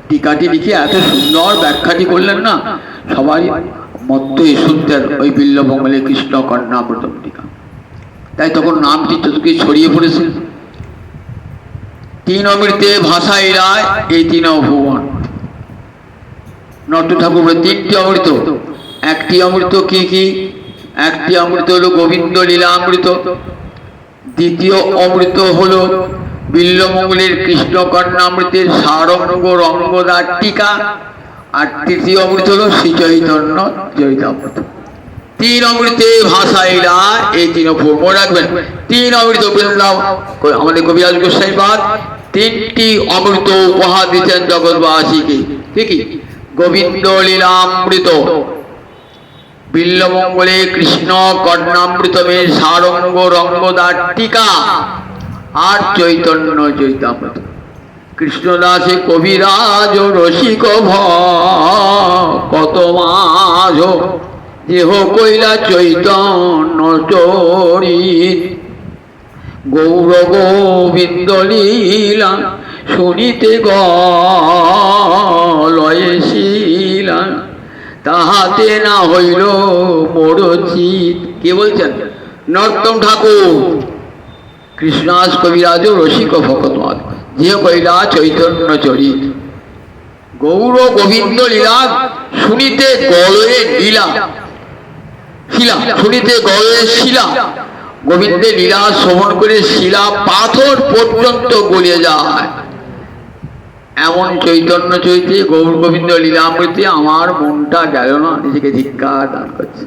টিকাটি লিখে এত সুন্দর ব্যাখ্যাটি করলেন না, সবাই মত্ত শুনতেন ওই বিল্লমঙ্গলের কৃষ্ণ কর্ণামৃতম টিকা। তাই তখন নামটি চতুর্দিকে ছড়িয়ে পড়েছে। 3 অমৃতে ভাষাই রায় এই 3 ভুবন। নট্ট ঠাকুর 3টি অমৃত। একটি অমৃত কি কি? একটি অমৃত হলো গোবিন্দ লীলামৃত, দ্বিতীয় অমৃত হলো বিল্লমঙ্গলের কৃষ্ণ কর্ণামৃতের সারঙ্গ রঙ্গদার টিকা, আর তৃতীয় অমৃত হলো শ্রী চৈতন্য চরিতামৃত। 3 অমৃতে ভাষাইলা এই 3 মনে রাখবেন। 3 অমৃত বৃন্দাবন আমাদের কবিরাজ গোস্বামী পাদ 3টি অমৃত উপহার দিচ্ছেন জগৎবাসীকে। কি? গোবিন্দ লীলামৃত, বিল্লমঙ্গলে কৃষ্ণ কর্ণামৃতমের সারঙ্গ রঙ্গদার টিকা, আর চৈতন্য চৈতামৃত। কৃষ্ণদাসে কবিরাজ রসিক কত মাঝ দেহ কইলা চৈতন্য চরিত গৌর গোবিন্দ লীলা শুনিতে গলয়ে শিলা তাহাতে না হইল মোর চিত। কে বলছেন? নরোত্তম ঠাকুর। কৃষ্ণদাস কবিরাজ রসিক ভকত যে কইলা চৈতন্য চরিত গৌর গোবিন্দ লীলা শুনিতে গলয়ে লীলা শিলা শুনিতে গলয়ে শিলা। গোবিন্দের লীলা শ্রবণ করে শিলা পাথর পর্যন্ত গলে যায়। এমন চৈতন্য চরিতে গৌর গোবিন্দ লীলামৃতে আমার মনটা গেল না, নিজেকে ধিক্কার দান করছে।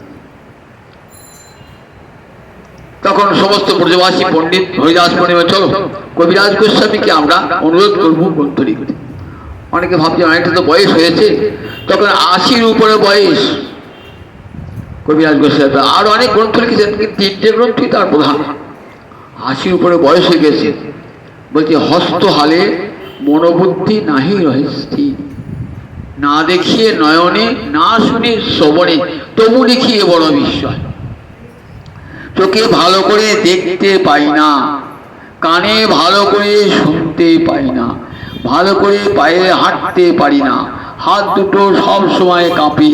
তখন সমস্ত ব্রজবাসী পণ্ডিত হরিদাস পূর্ণিমা চলো কবিরাজ গোস্বামীকে আমরা অনুরোধ করবো গ্রন্থ লিখতে। অনেকে ভাবছে অনেকটা তো বয়স হয়েছে, তখন 80-র উপরে বয়স কবিরাজ গোস্বামী। আর অনেক গ্রন্থ লিখেছেন, 3টে গ্রন্থই তার প্রধান। 80-র উপরে বয়স হয়ে গেছে, বলছে হস্তহালে মনোবুদ্ধি নাহি রহে স্থির, না দেখিয়ে নয়নে না শুনে শ্রবণে তবু লিখিয়ে বড় বিস্ময়। চোখে ভালো করে দেখতে পাই না, কানে ভালো করে শুনতে পাই না, ভালো করে পায়ে হাঁটতে পারি না, হাত দুটো সব সময় কাঁপে,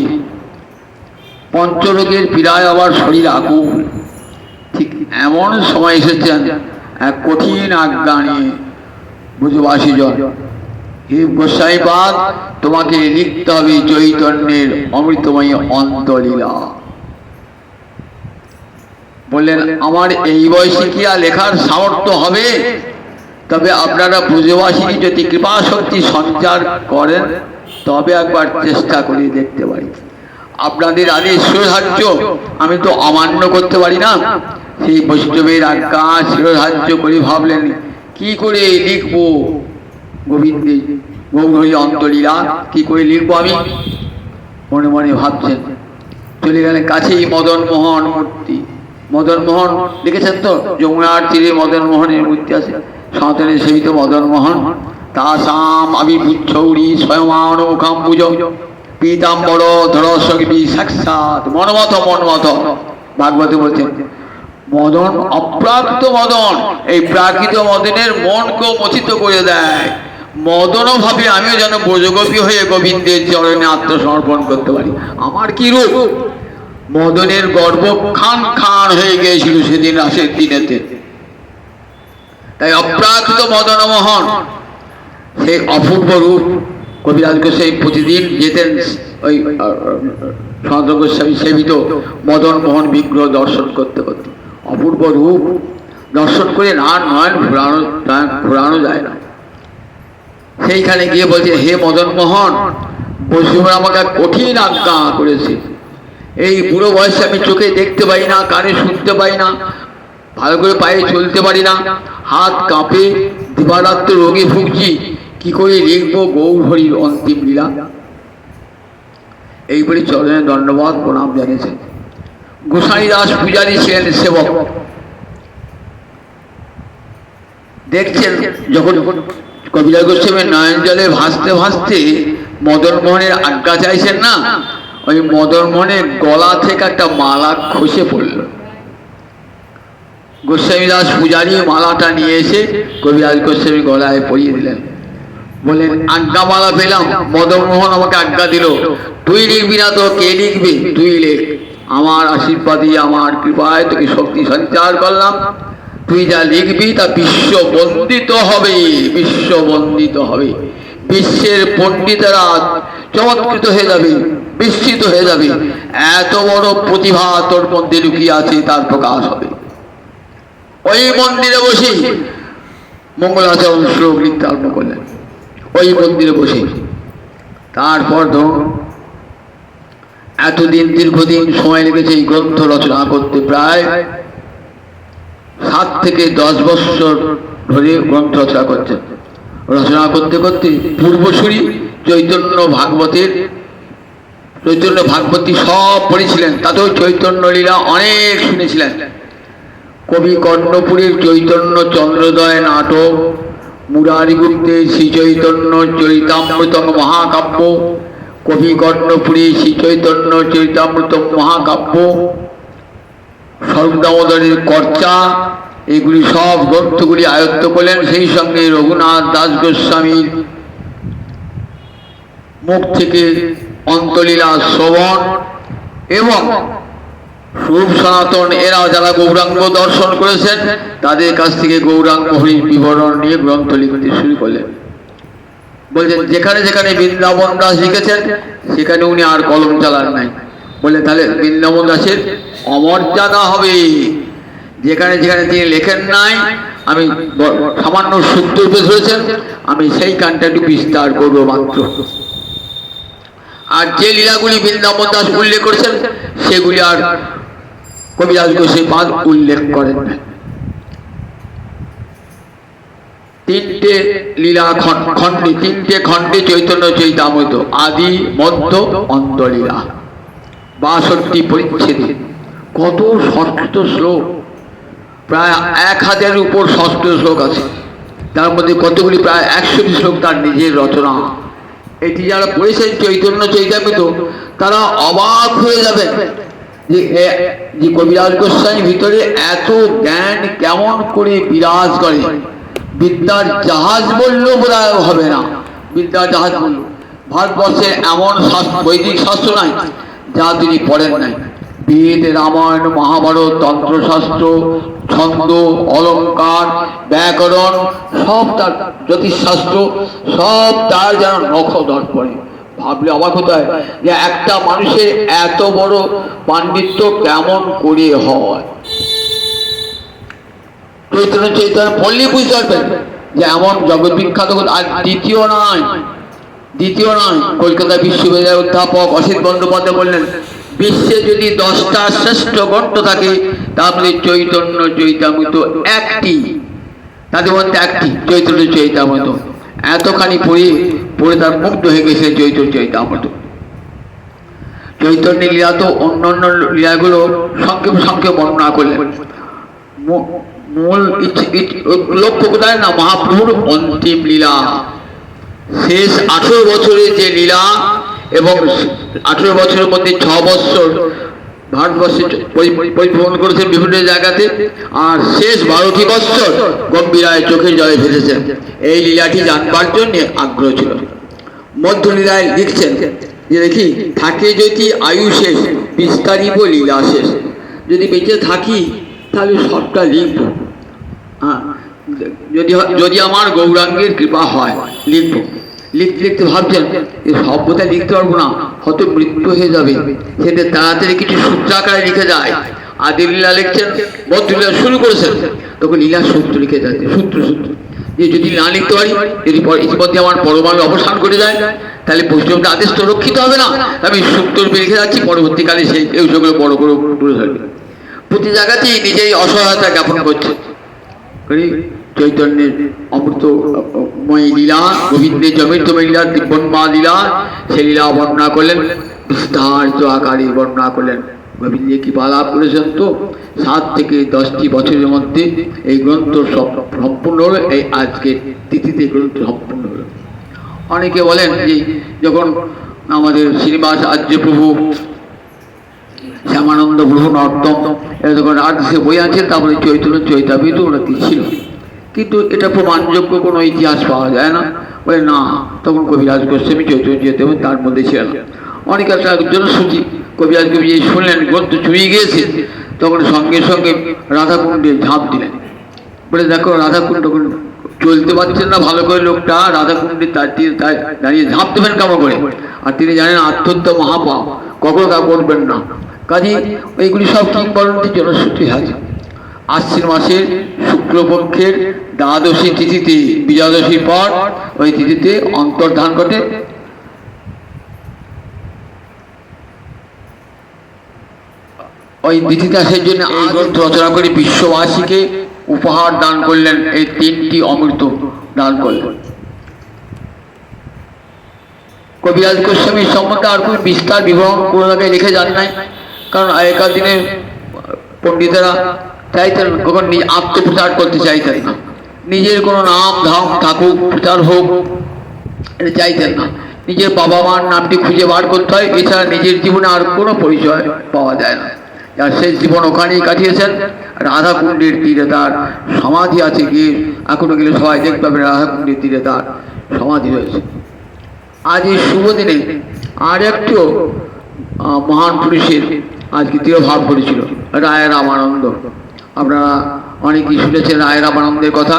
পঞ্চরোগের পীড়ায় আবার শরীর আকুল। ঠিক এমন সময় এসেছেন এক কঠিন আজ্ঞা নিয়ে ব্রজবাসী জন, হে গোসাইপাদ তোমাকে লিখতে হবে চৈতন্যের অমৃতময়ী অন্তলীলা। বললেন আমার এই বয়সে কি আর লেখার সামর্থ্য হবে? তবে আপনারা ব্রজবাসী যদি কৃপা শক্তি সঞ্চার করেন তবে একবার চেষ্টা করে দেখতে পারি। আপনাদের আদেশ শিরোধার্য আমি তো অমান্য করতে পারি না। সেই বৈষ্ণবের আজ্ঞা শিরোধার্য করে ভাবলেন কি করে লিখবো গোবিন্দের গৌরী অন্তলীলা, কি করে লিখবো আমি? মনে মনে ভাবছেন। চলে গেলেন কাছেই মদন মোহন মূর্তি। মদন মোহন লিখেছেন তো, যমুনার তীরে মদন মোহনের মূর্তি আছে, সনাতনের সেবিত মদন মোহন। তাসাম আবির্ভূচ্ছৌরি স্বয়মানৌখাম পুজো পীতাম্বর ধরস্বী সাক্ষাৎ মনমত মনমত। ভাগবতে বলছেন মদন অপ্রাকৃত মদন, এই প্রাকৃত মদনের মনকেও মথিত করে দেয়। মদনও ভাবে আমিও যেন ব্রজগোপী হয়ে গোবিন্দের চরণে আত্মসমর্পণ করতে পারি। আমার কি রূপ! মদনের গর্ব খান খান হয়ে গিয়েছিল সেদিন রাসের দিনেতে। তাই অপ্রাকৃত মদন মোহন সেই অপূর্ব রূপ কবিরাজ গোস্বামী প্রতিদিন যেতেন ওই সনাতন গোস্বামী সেবিত মদন মোহন বিগ্রহ দর্শন করতে করতে। অপূর্ব রূপ দর্শন করে না নয়ন ঘোরানো যায় না। সেইখানে গিয়ে বলছে হে মদন মোহন, বৈষ্ণবরা আমাকে কঠিন আজ্ঞা করেছে। এই বুড়ো বয়সে আমি চোখে দেখতে পাই না, কানে শুনতে পাই না, ভালো করে পায়ে চলতে পারি না, হাত কাঁপে, দিবারাত্র রোগে ভুগছি, কি করে লিখবো গৌর হরির অন্তিম লীলা? এই বলে চরণে দণ্ডবাদ প্রণাম জানিয়েছেন। গোসাই দাস পূজারী ছিলেন সেবক। দেখছেন যখন কবিরাজ গোস্বামী নয়ন জলে ভাসতে ভাসতে মদন মোহনের আজ্ঞা চাইছেন না, ওই মদন মোহনের গলা থেকে একটা মালা খসে পড়ল। গোস্বামী দাস পূজারী মালাটা নিয়ে এসে কবিরাজ গোস্বামী গলায় পরিয়ে দিলেন। বললেন আজ্ঞা মালা পেলাম, মদন মোহন আমাকে আজ্ঞা দিল, তুই লিখবি না তো কে লিখবে? তুই লেখ। আমার আশীর্বাদী আমার কৃপায় তোকে শক্তি সঞ্চার করলাম, তুই যা লিখবি তা বিশ্ব বন্দিত হবে, বিশ্ব বন্দিত হবে। বিশ্বের পণ্ডিতেরা চমৎকৃত হয়ে যাবে, বিস্মিত হয়ে যাবে। এত বড় প্রতিভা তোর মধ্যে লুকিয়ে আছে, তার প্রকাশ হবে। ওই মন্দিরে বসে মঙ্গলাচরণ শ্লোক লিখতে আরম্ভ করলেন, ওই মন্দিরে বসে। তারপর ধরুন এতদিন দীর্ঘদিন সময় লেগেছে এই গ্রন্থ রচনা করতে, প্রায় 7 থেকে 10 বছর ধরে গ্রন্থ রচনা করছেন। রচনা করতে করতে পূর্বসূরি চৈতন্য ভাগবতী সব পড়েছিলেন, তাতেও চৈতন্য লীলা অনেক শুনেছিলেন। কবি কর্ণপুরের চৈতন্য চন্দ্রোদয় নাটক, মুরারিগুপ্তের শ্রী চৈতন্য চরিতামৃতম মহাকাব্য, কবি কর্ণপুরী শ্রী চৈতন্য চরিতামৃতম মহাকাব্য, স্বরূপদামোদরের কর্চা, এগুলি সব গ্রন্থগুলি আয়ত্ত করলেন। সেই সঙ্গে রঘুনাথ দাস গোস্বামীর মুখ থেকে অন্তলীলা শ্রবণ এবং রূপ সনাতন এরা যারা গৌরাঙ্গ দর্শন করেছেন তাদের কাছ থেকে গৌরাঙ্গ হরির বিবরণ নিয়ে গ্রন্থ লিখতে শুরু করলেন। বলছেন যেখানে যেখানে বৃন্দাবন দাস লিখেছেন সেখানে উনি আর কলম চালান নাই। বলে তাহলে বৃন্দাবন দাসের অমর্যাদা হবে। যেখানে যেখানে তিনি লেখেন নাই, আমি সামান্য সূত্র ধরেছেন, আমি সেই কানটা একটু বিস্তার করবো মাত্র। আর যে লীলাগুলি বৃন্দাবন দাস উল্লেখ করেছেন সেগুলি আর কবিরাজ গোস্বামীপাদ উল্লেখ করেন না। তিনটে লীলা খণ্ডে, তিনটে খণ্ডে চৈতন্য চরিতামৃত, আদি মধ্য অন্তলীলা, 62 পরিচ্ছেদে। কত ষষ্ঠ শ্লোক, প্রায় 1000-এর উপর ষষ্ঠ শ্লোক আছে। তার মধ্যে কতগুলি প্রায় 100টি শ্লোক তার নিজের রচনা। এটি যারা পড়েছেন চৈতন্য চরিতামৃত তারা অবাক হয়ে যাবেন যে কবিরাজ গোস্বামীর ভিতরে এত জ্ঞান কেমন করে বিরাজ করে। বিদ্যার জাহাজ বললেও বোধহয় হবে না, বিদ্যার জাহাজ বলল। ভারতবর্ষে এমন বৈদিক শাস্ত্র নাই যা তিনি পড়েন নাই। বেদ, রামায়ণ, মহাভারত, তন্ত্রশাস্ত্র, ছন্দ, অলঙ্কার, ব্যাকরণ, সব তার জ্যোতিষশাস্ত্র, সব তার যেন নখদর পড়ে। ভাবলে অবাক হতে হয় যে একটা মানুষের এত বড় পাণ্ডিত্য কেমন করে হয়। চৈতন্য চৈতন্য পড়লে বুঝতে পারবেন যে এমন জগৎ বিখ্যাত আর দ্বিতীয় নয়। কলকাতা বিশ্ববিদ্যালয়ের অধ্যাপক অসিত বন্দ্যোপাধ্যায় বললেন, বিশ্বে যদি 10টা শ্রেষ্ঠ গ্রন্থ থাকে তাহলে চৈতন্য চরিতামৃত একটি, তাদের মধ্যে একটি চৈতন্য চরিতামৃত। এতখানি পড়ে তার মুগ্ধ হয়ে গেছে চৈতন্য চরিতামৃত। চৈতন্য লীলা তো অন্যান্য লীলাগুলো সংক্ষেপে বর্ণনা করলেন। মূল লক্ষ্য কোথায় না, মহাপ্রভুর অন্তিম লীলা, শেষ 18 বছরের যে লীলা, এবং 18 বছরের মধ্যে 6 বৎসর ভারতবর্ষে পরিভ্রমণ করেছেন বিভিন্ন জায়গাতে, আর শেষ 12টি বৎসর গম্ভীরায় চোখের জলে ভেসেছেন। এই লীলাটি জানবার জন্য আগ্রহ ছিল। মধ্য লীলায় লিখছেন যে দেখি থাকে যদি আয়ু শেষ, বিস্তারিব লীলা শেষ। যদি বেঁচে থাকি তাহলে সবটা লিখব। হ্যাঁ, যদি আমার গৌরাঙ্গের কৃপা হয় লিখব। লিখতে ভাবছেন সব বোধহয় লিখতে পারবো না, হয়তো মৃত্যু হয়ে যাবে, সেটা তাড়াতাড়ি কিছু সূত্রাকারে লিখে যায়। আদি লীলা লিখছেন, মধ্য লীলা শুরু করেছেন, তখন লীলার সূত্র লিখে যাচ্ছে। সূত্র যে যদি না লিখতে পারি, যদি ইতিমধ্যে আমার পরমাণু অবসান করে যায়, তাহলে বৈষ্ণবদের আদেশ তো রক্ষিত হবে না। আমি সূত্র লিখে যাচ্ছি, পরবর্তীকালে সেই সেগুলো বড় করে তুলে ধরবে। প্রতি জায়গাতেই নিজেই অসহায়তা জ্ঞাপন করছে। চৈতন্যের অমৃতময় লীলা, গোবিন্দের অমৃতময় লীলা, দিব্যন্মা লীলা, সে লীলা বর্ণনা করলেন, বিস্তারিত আকারে বর্ণনা করলেন। গোবিন্দের কৃপা লাভ করেছেন তো 7 থেকে 10টি বছরের মধ্যে এই গ্রন্থ সম্পূর্ণ হলো। এই আজকের তিথিতে গ্রন্থ সম্পূর্ণ হলো। অনেকে বলেন যে যখন আমাদের শ্রীনিবাস আর্য প্রভু, শ্যামানন্দ প্রভু, নর্তম এরা যখন আর্টসে বই আনছেন, তারপরে চৈতন্য চরিতামৃত ওরা ছিল, কিন্তু এটা প্রমাণযোগ্য কোনো ইতিহাস পাওয়া যায় না। বলে না, তখন কবিরাজ গোস্বামী চৈতন্য চরিতামৃত তার মধ্যে ছিল না। অনেকে একজন শুধু কবিরাজ গোস্বামী শুনলেন গ্রন্থ চুরিয়ে গিয়েছে, তখন সঙ্গে সঙ্গে রাধাকুণ্ডে ঝাঁপ দিলেন। বলে দেখো রাধাকুণ্ড চলতে পারছেন না ভালো করে লোকটা, রাধাকুণ্ডে দাঁড়িয়ে ঝাঁপ দেবেন কেমন করে? আর তিনি জানেন আত্মহত্যা মহাপাপ, কখনো তা করবেন না। কাজে এইগুলি সব কিংবদন্তির জনশ্রুতি আছে। আশ্বিন মাসের শুক্লপক্ষের দ্বাদশী তিথিতে, বিজয়াদশীর পর ওই তিথিতে অন্তর্ধান ঘটে। ওই তিথিতে সেই জন্য এই গ্রন্থ রচনা করে বিশ্ববাসীকে উপহার দান করলেন, এই 3টি অমৃত দান করলেন। কবিরাজ গোস্বামীর সম্বন্ধে আর কোনো বিস্তার বিবরণ কোনো জায়গায় লিখে যান নাই, কারণ আগেকার দিনের পণ্ডিতেরা চাইতেন কখন নিজে আত্মপ্রচার করতে চাইতেন না, নিজের কোনো নাম ধাম থাকুক, প্রচার হোক, এটা চাইতেন না। নিজের বাবা মার নামটি খুঁজে বার করতে হয়, এছাড়া নিজের জীবনে আর কোনো পরিচয় পাওয়া যায় না। যার শেষ জীবন ওখানেই কাটিয়েছেন। রাধাকুণ্ডের তীরে তার সমাধি আছে, গিয়ে এখনো গেলে সবাই দেখতে পাবে রাধাকুণ্ডের তীরে তার সমাধি রয়েছে। আজ এই শুভ দিনে আর একটু মহান পুরুষের আজকে তিরোভাব করেছিল, রায় রামানন্দ। আপনারা অনেকেই শুনেছেন রায় রামানন্দের কথা।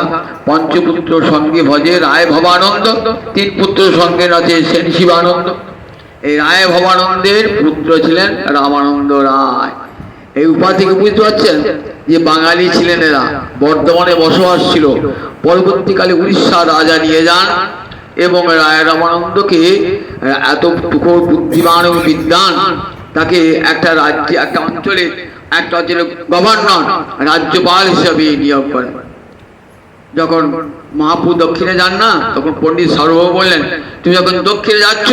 পঞ্চপুত্র সঙ্গে ভজে রায় ভবানন্দ, তিন পুত্র সঙ্গে নাচে সেন শিবানন্দ। এই রায় ভবানন্দের পুত্র ছিলেন রামানন্দ রায়। এই উপাধিকে বুঝতে পারছেন যে বাঙালি ছিলেন এরা, বর্ধমানে বসবাস ছিল, পরবর্তীকালে উড়িষ্যার রাজা নিয়ে যান এবং রায় রামানন্দকে এত তুখোর বুদ্ধিমান এবং বিদ্বান, তাকে একটা রাজ্যে, একটা অঞ্চলে গভর্নর, রাজ্যপাল হিসাবে নিয়োগ করেন। যখন মহাপ্রভু দক্ষিণে যান না, তখন পণ্ডিত সার্বভৌম বললেন, তুমি যখন দক্ষিণে যাচ্ছ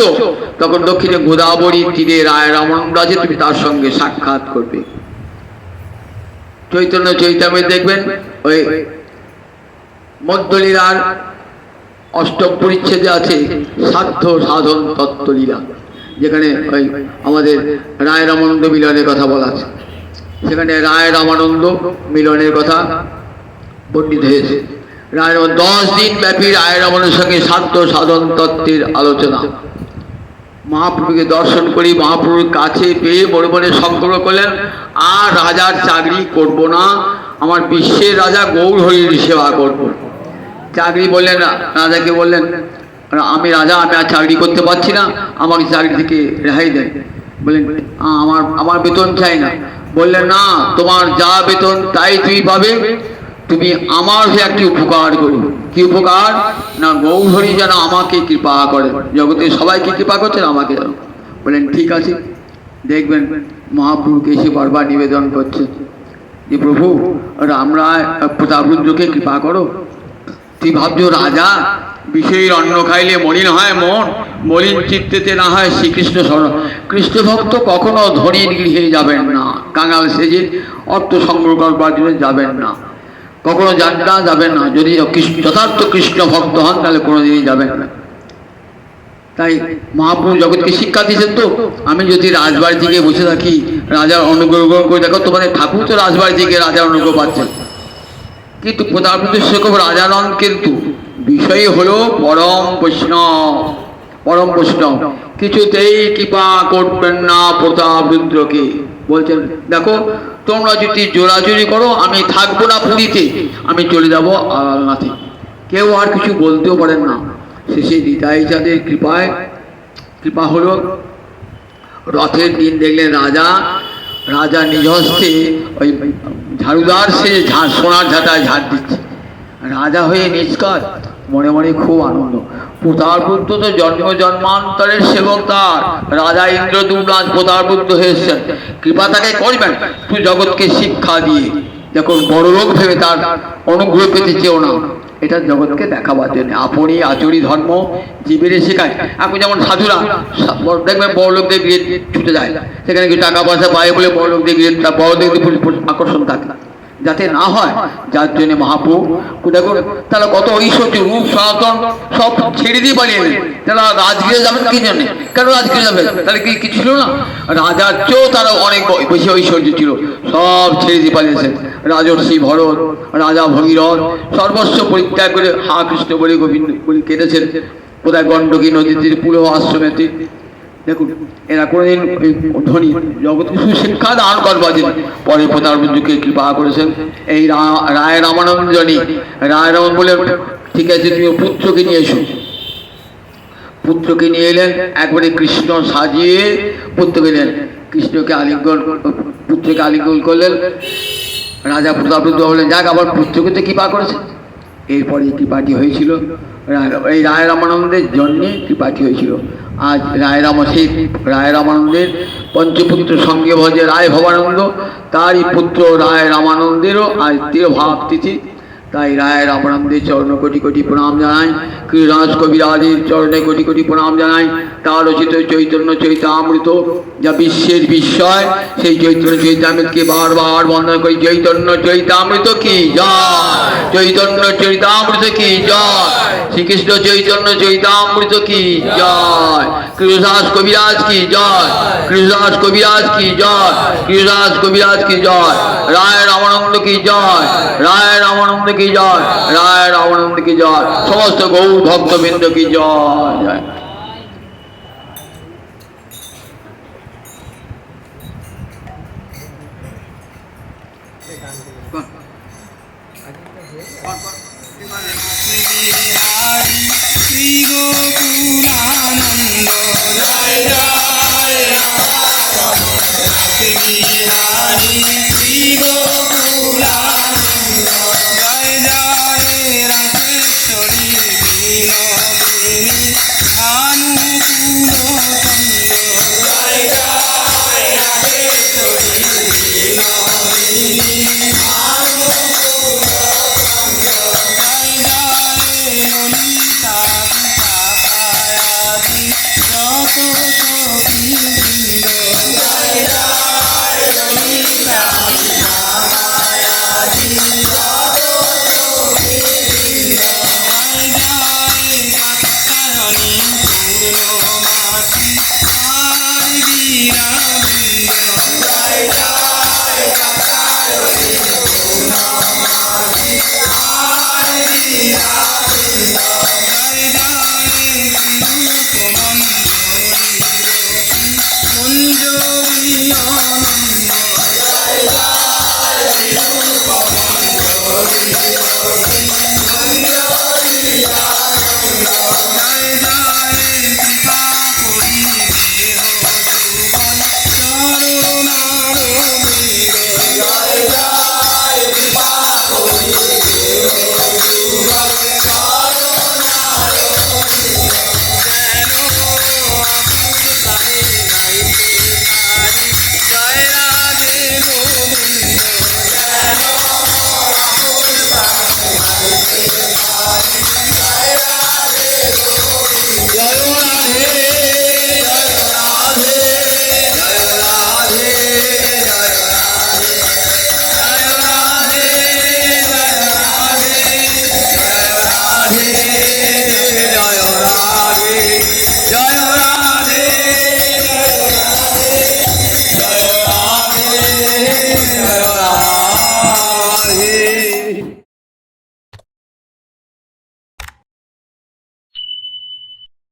তখন দক্ষিণে গোদাবরী তীরে রায় রামানন্দ আছে, তুমি তার সঙ্গে সাক্ষাৎ করবে। চৈতন্য চৈতামৃতে দেখবেন ওই মধ্যলীলার অষ্টম পরিচ্ছেদে আছে সাধ্য সাধন তত্ত্বলীলা, যেখানে ওই আমাদের রায় রামানন্দ মিলনের কথা বলা আছে। সেখানে রায় রামানন্দ মিলনের কথা বর্ণিত হয়েছে। রায় 10 দিন ব্যাপী রায় রামানন্দের সঙ্গে সাধ্য সাধন তত্ত্বের আলোচনা। মহাপ্রভুকে দর্শন করি, মহাপ্রভুর কাছে পেয়ে মনে মনে সংকল্প করলেন, আর রাজার চাকরি করব না, আমার বিশ্বের রাজা গৌর হরির সেবা করব। চাকরি বললেন, রাজাকে বললেন, আমি রাজা, আমি আর চাকরি করতে পারছি না, আমাকে চাকরি থেকে রেহাই দেন। বললেন, আমার বেতন চাই না। বললেন, না, তোমার যা বেতন তাই তুমি পাবে, তুমি আমার হয়ে একটি উপকার করো। কি উপকার? না, গৌরহরি যেন আমাকে কৃপা করে, জগতে সবাইকে কৃপা করছেন, আমাকে যেন। বললেন, ঠিক আছে। দেখবেন মহাপ্রভুকে এসে বারবার নিবেদন করছে যে প্রভু আমরা প্রতাপরুদ্রকে কৃপা করো। তুই ভাবছো রাজা বিষয়ের অন্ন খাইলে মলিন হয় মন, মলিন চিত্তেতে না হয় শ্রীকৃষ্ণ স্মরণ। কৃষ্ণ ভক্ত কখনো ধনীর গৃহে যাবেন না, কাঙাল সেজে অর্থ সংগ্রহ করবার জন্য যাবেন না, কখনো যাবেন না। যদি যথার্থ কৃষ্ণ ভক্ত হন তাহলে কোনোদিনই যাবেন না। তাই মহাপ্রভু জগৎকে শিক্ষা দিয়েছেন। তো আমি যদি রাজবাড়ি থেকে বসে থাকি, রাজার অনুগ্রহ করে, দেখো তোমাদের ঠাকুর তো রাজবাড়ি থেকে রাজার অনুগ্রহ পাচ্ছেন, কিন্তু প্রতাপরুদ্র সেরকম রাজা নন, কিন্তু বিষয় হলো পরম বৈষ্ণব। পরম বৈষ্ণব কিছুতেই কৃপা করবেন না প্রতাপরুদ্রকে। বলছেন, দেখো তোমরা যদি জোরাজুরি করো, আমি থাকবো না পুরীতে, আমি চলে যাবো আলালনাথে। কেউ আর কিছু বলতেও পারেন না। শেষে নিতাই চাঁদের কৃপা হলো। রথের দিন দেখলেন রাজা নিজ হস্তে ওই ঝাড়ুদার সে সোনার ঝাঁটায় ঝাড় দিচ্ছে, রাজা হয়ে নিষ্কার, মনে মনে খুব আনন্দ। প্রতাপরুদ্র তো জন্ম জন্মান্তরের সেবক, তার রাজা ইন্দ্রদুম্ন প্রতাপরুদ্র হয়েছেন, কৃপা তাকে করবেন তুই জগৎকে শিক্ষা দিয়ে। যখন বড় লোক ভেবে তার অনুগ্রহ পেতে চেও না, এটা জগৎকে দেখাবার জন্য। আপনি আচরি ধর্ম জীবের শেখায়। এখন যেমন সাধুরা দেখবেন বড় লোকদের গিয়ে ছুটে যায়, সেখানে কি টাকা পয়সা পায় বলে বড় লোকদের গিয়ে বড় লোকদের আকর্ষণ থাকে, যাতে না হয়। যার জন্য মহাপ্রভু দেখুন তারা কত ঐশ্বর্য রূপ সনাতন সব ছেড়ে দিয়ে পালিয়ে এলেন। তারা রাজগিরে যাবেন কি জন্যে? কেন রাজগিরে যাবেন? তাহলে কি কিছু ছিল না? রাজার চেয়েও তারা অনেক বেশি ঐশ্বর্য ছিল, সব ছেড়ে দিয়ে পালিয়েছেন। রাজর্ষি ভরত, রাজা ভগীরথ সর্বস্ব পরিত্যাগ করে হা কৃষ্ণ বলে গোবিন্দ বলে কেটেছেন কোথায় গণ্ডকী নদীতে পুরো আশ্রমেতে। দেখুন এরা কোনোদিন ধনী জগৎকে সুশিক্ষা দান করবার জন্য পরে প্রতাপরুদ্রকে কৃপা করেছেন। এই রায় রামানন্দ জনী রায় রামন বলে, ঠিক আছে তুমি পুত্রকে নিয়ে এসো। পুত্রকে নিয়ে এলেন, একবারে কৃষ্ণ সাজিয়ে পুত্রকে নিলেন, কৃষ্ণকে পুত্রকে আলিঙ্গন করলেন। রাজা প্রতাপরুদ্র বললেন, যাক আবার পুত্রকে তো কৃপা করেছেন। এরপরে কৃপাটি হয়েছিল এই রায় রামানন্দের জন্যে কৃপাটি হয়েছিল। আজ রায় রামানন্দের পঞ্চপুত্র সঙ্গে ভজে রায় ভবানন্দ, তারই পুত্র রায় রামানন্দেরও আজ তিরোভাব তিথি। তাই রায় রামানন্দের চরণ কোটি কোটি প্রণাম জানাই, কৃরাজ কবিরাজের চরণে কোটি কোটি প্রণাম জানাই। তার রচিত চৈতন্য চৈতামৃত যা বিশ্বের বিস্ময়, সেই চৈতন্য চৈতামৃতকে বারবার বন্দনা করি। চৈতন্য চৈতামৃত কি জয়, চৈতন্য চৈতামৃত কি জয়, শ্রীকৃষ্ণ চৈতন্য চৈতামৃত কি জয়, কৃষ্ণদাস কবিরাজ কি জয়, কৃষ্ণদাস কবিরাজ কি জয়, কৃষ্ণদাস কবিরাজ কি জয়, রায় রামানন্দ কি জয়, রায় রামানন্দ কি জয়, রায় রামানন্দ কি জয়, সমস্ত গৌর ভক্তবৃন্দ কি জয় জয়। শ্রী গোকুলানন্দ জয় জয় বিহারী, শ্রী গোকুলানন্দ জয় জয় রাসেশ্বরী বিনোদিনী আনুকূল চন্দ্র জয় জয় রাসেশ্বরী বিনোদিনী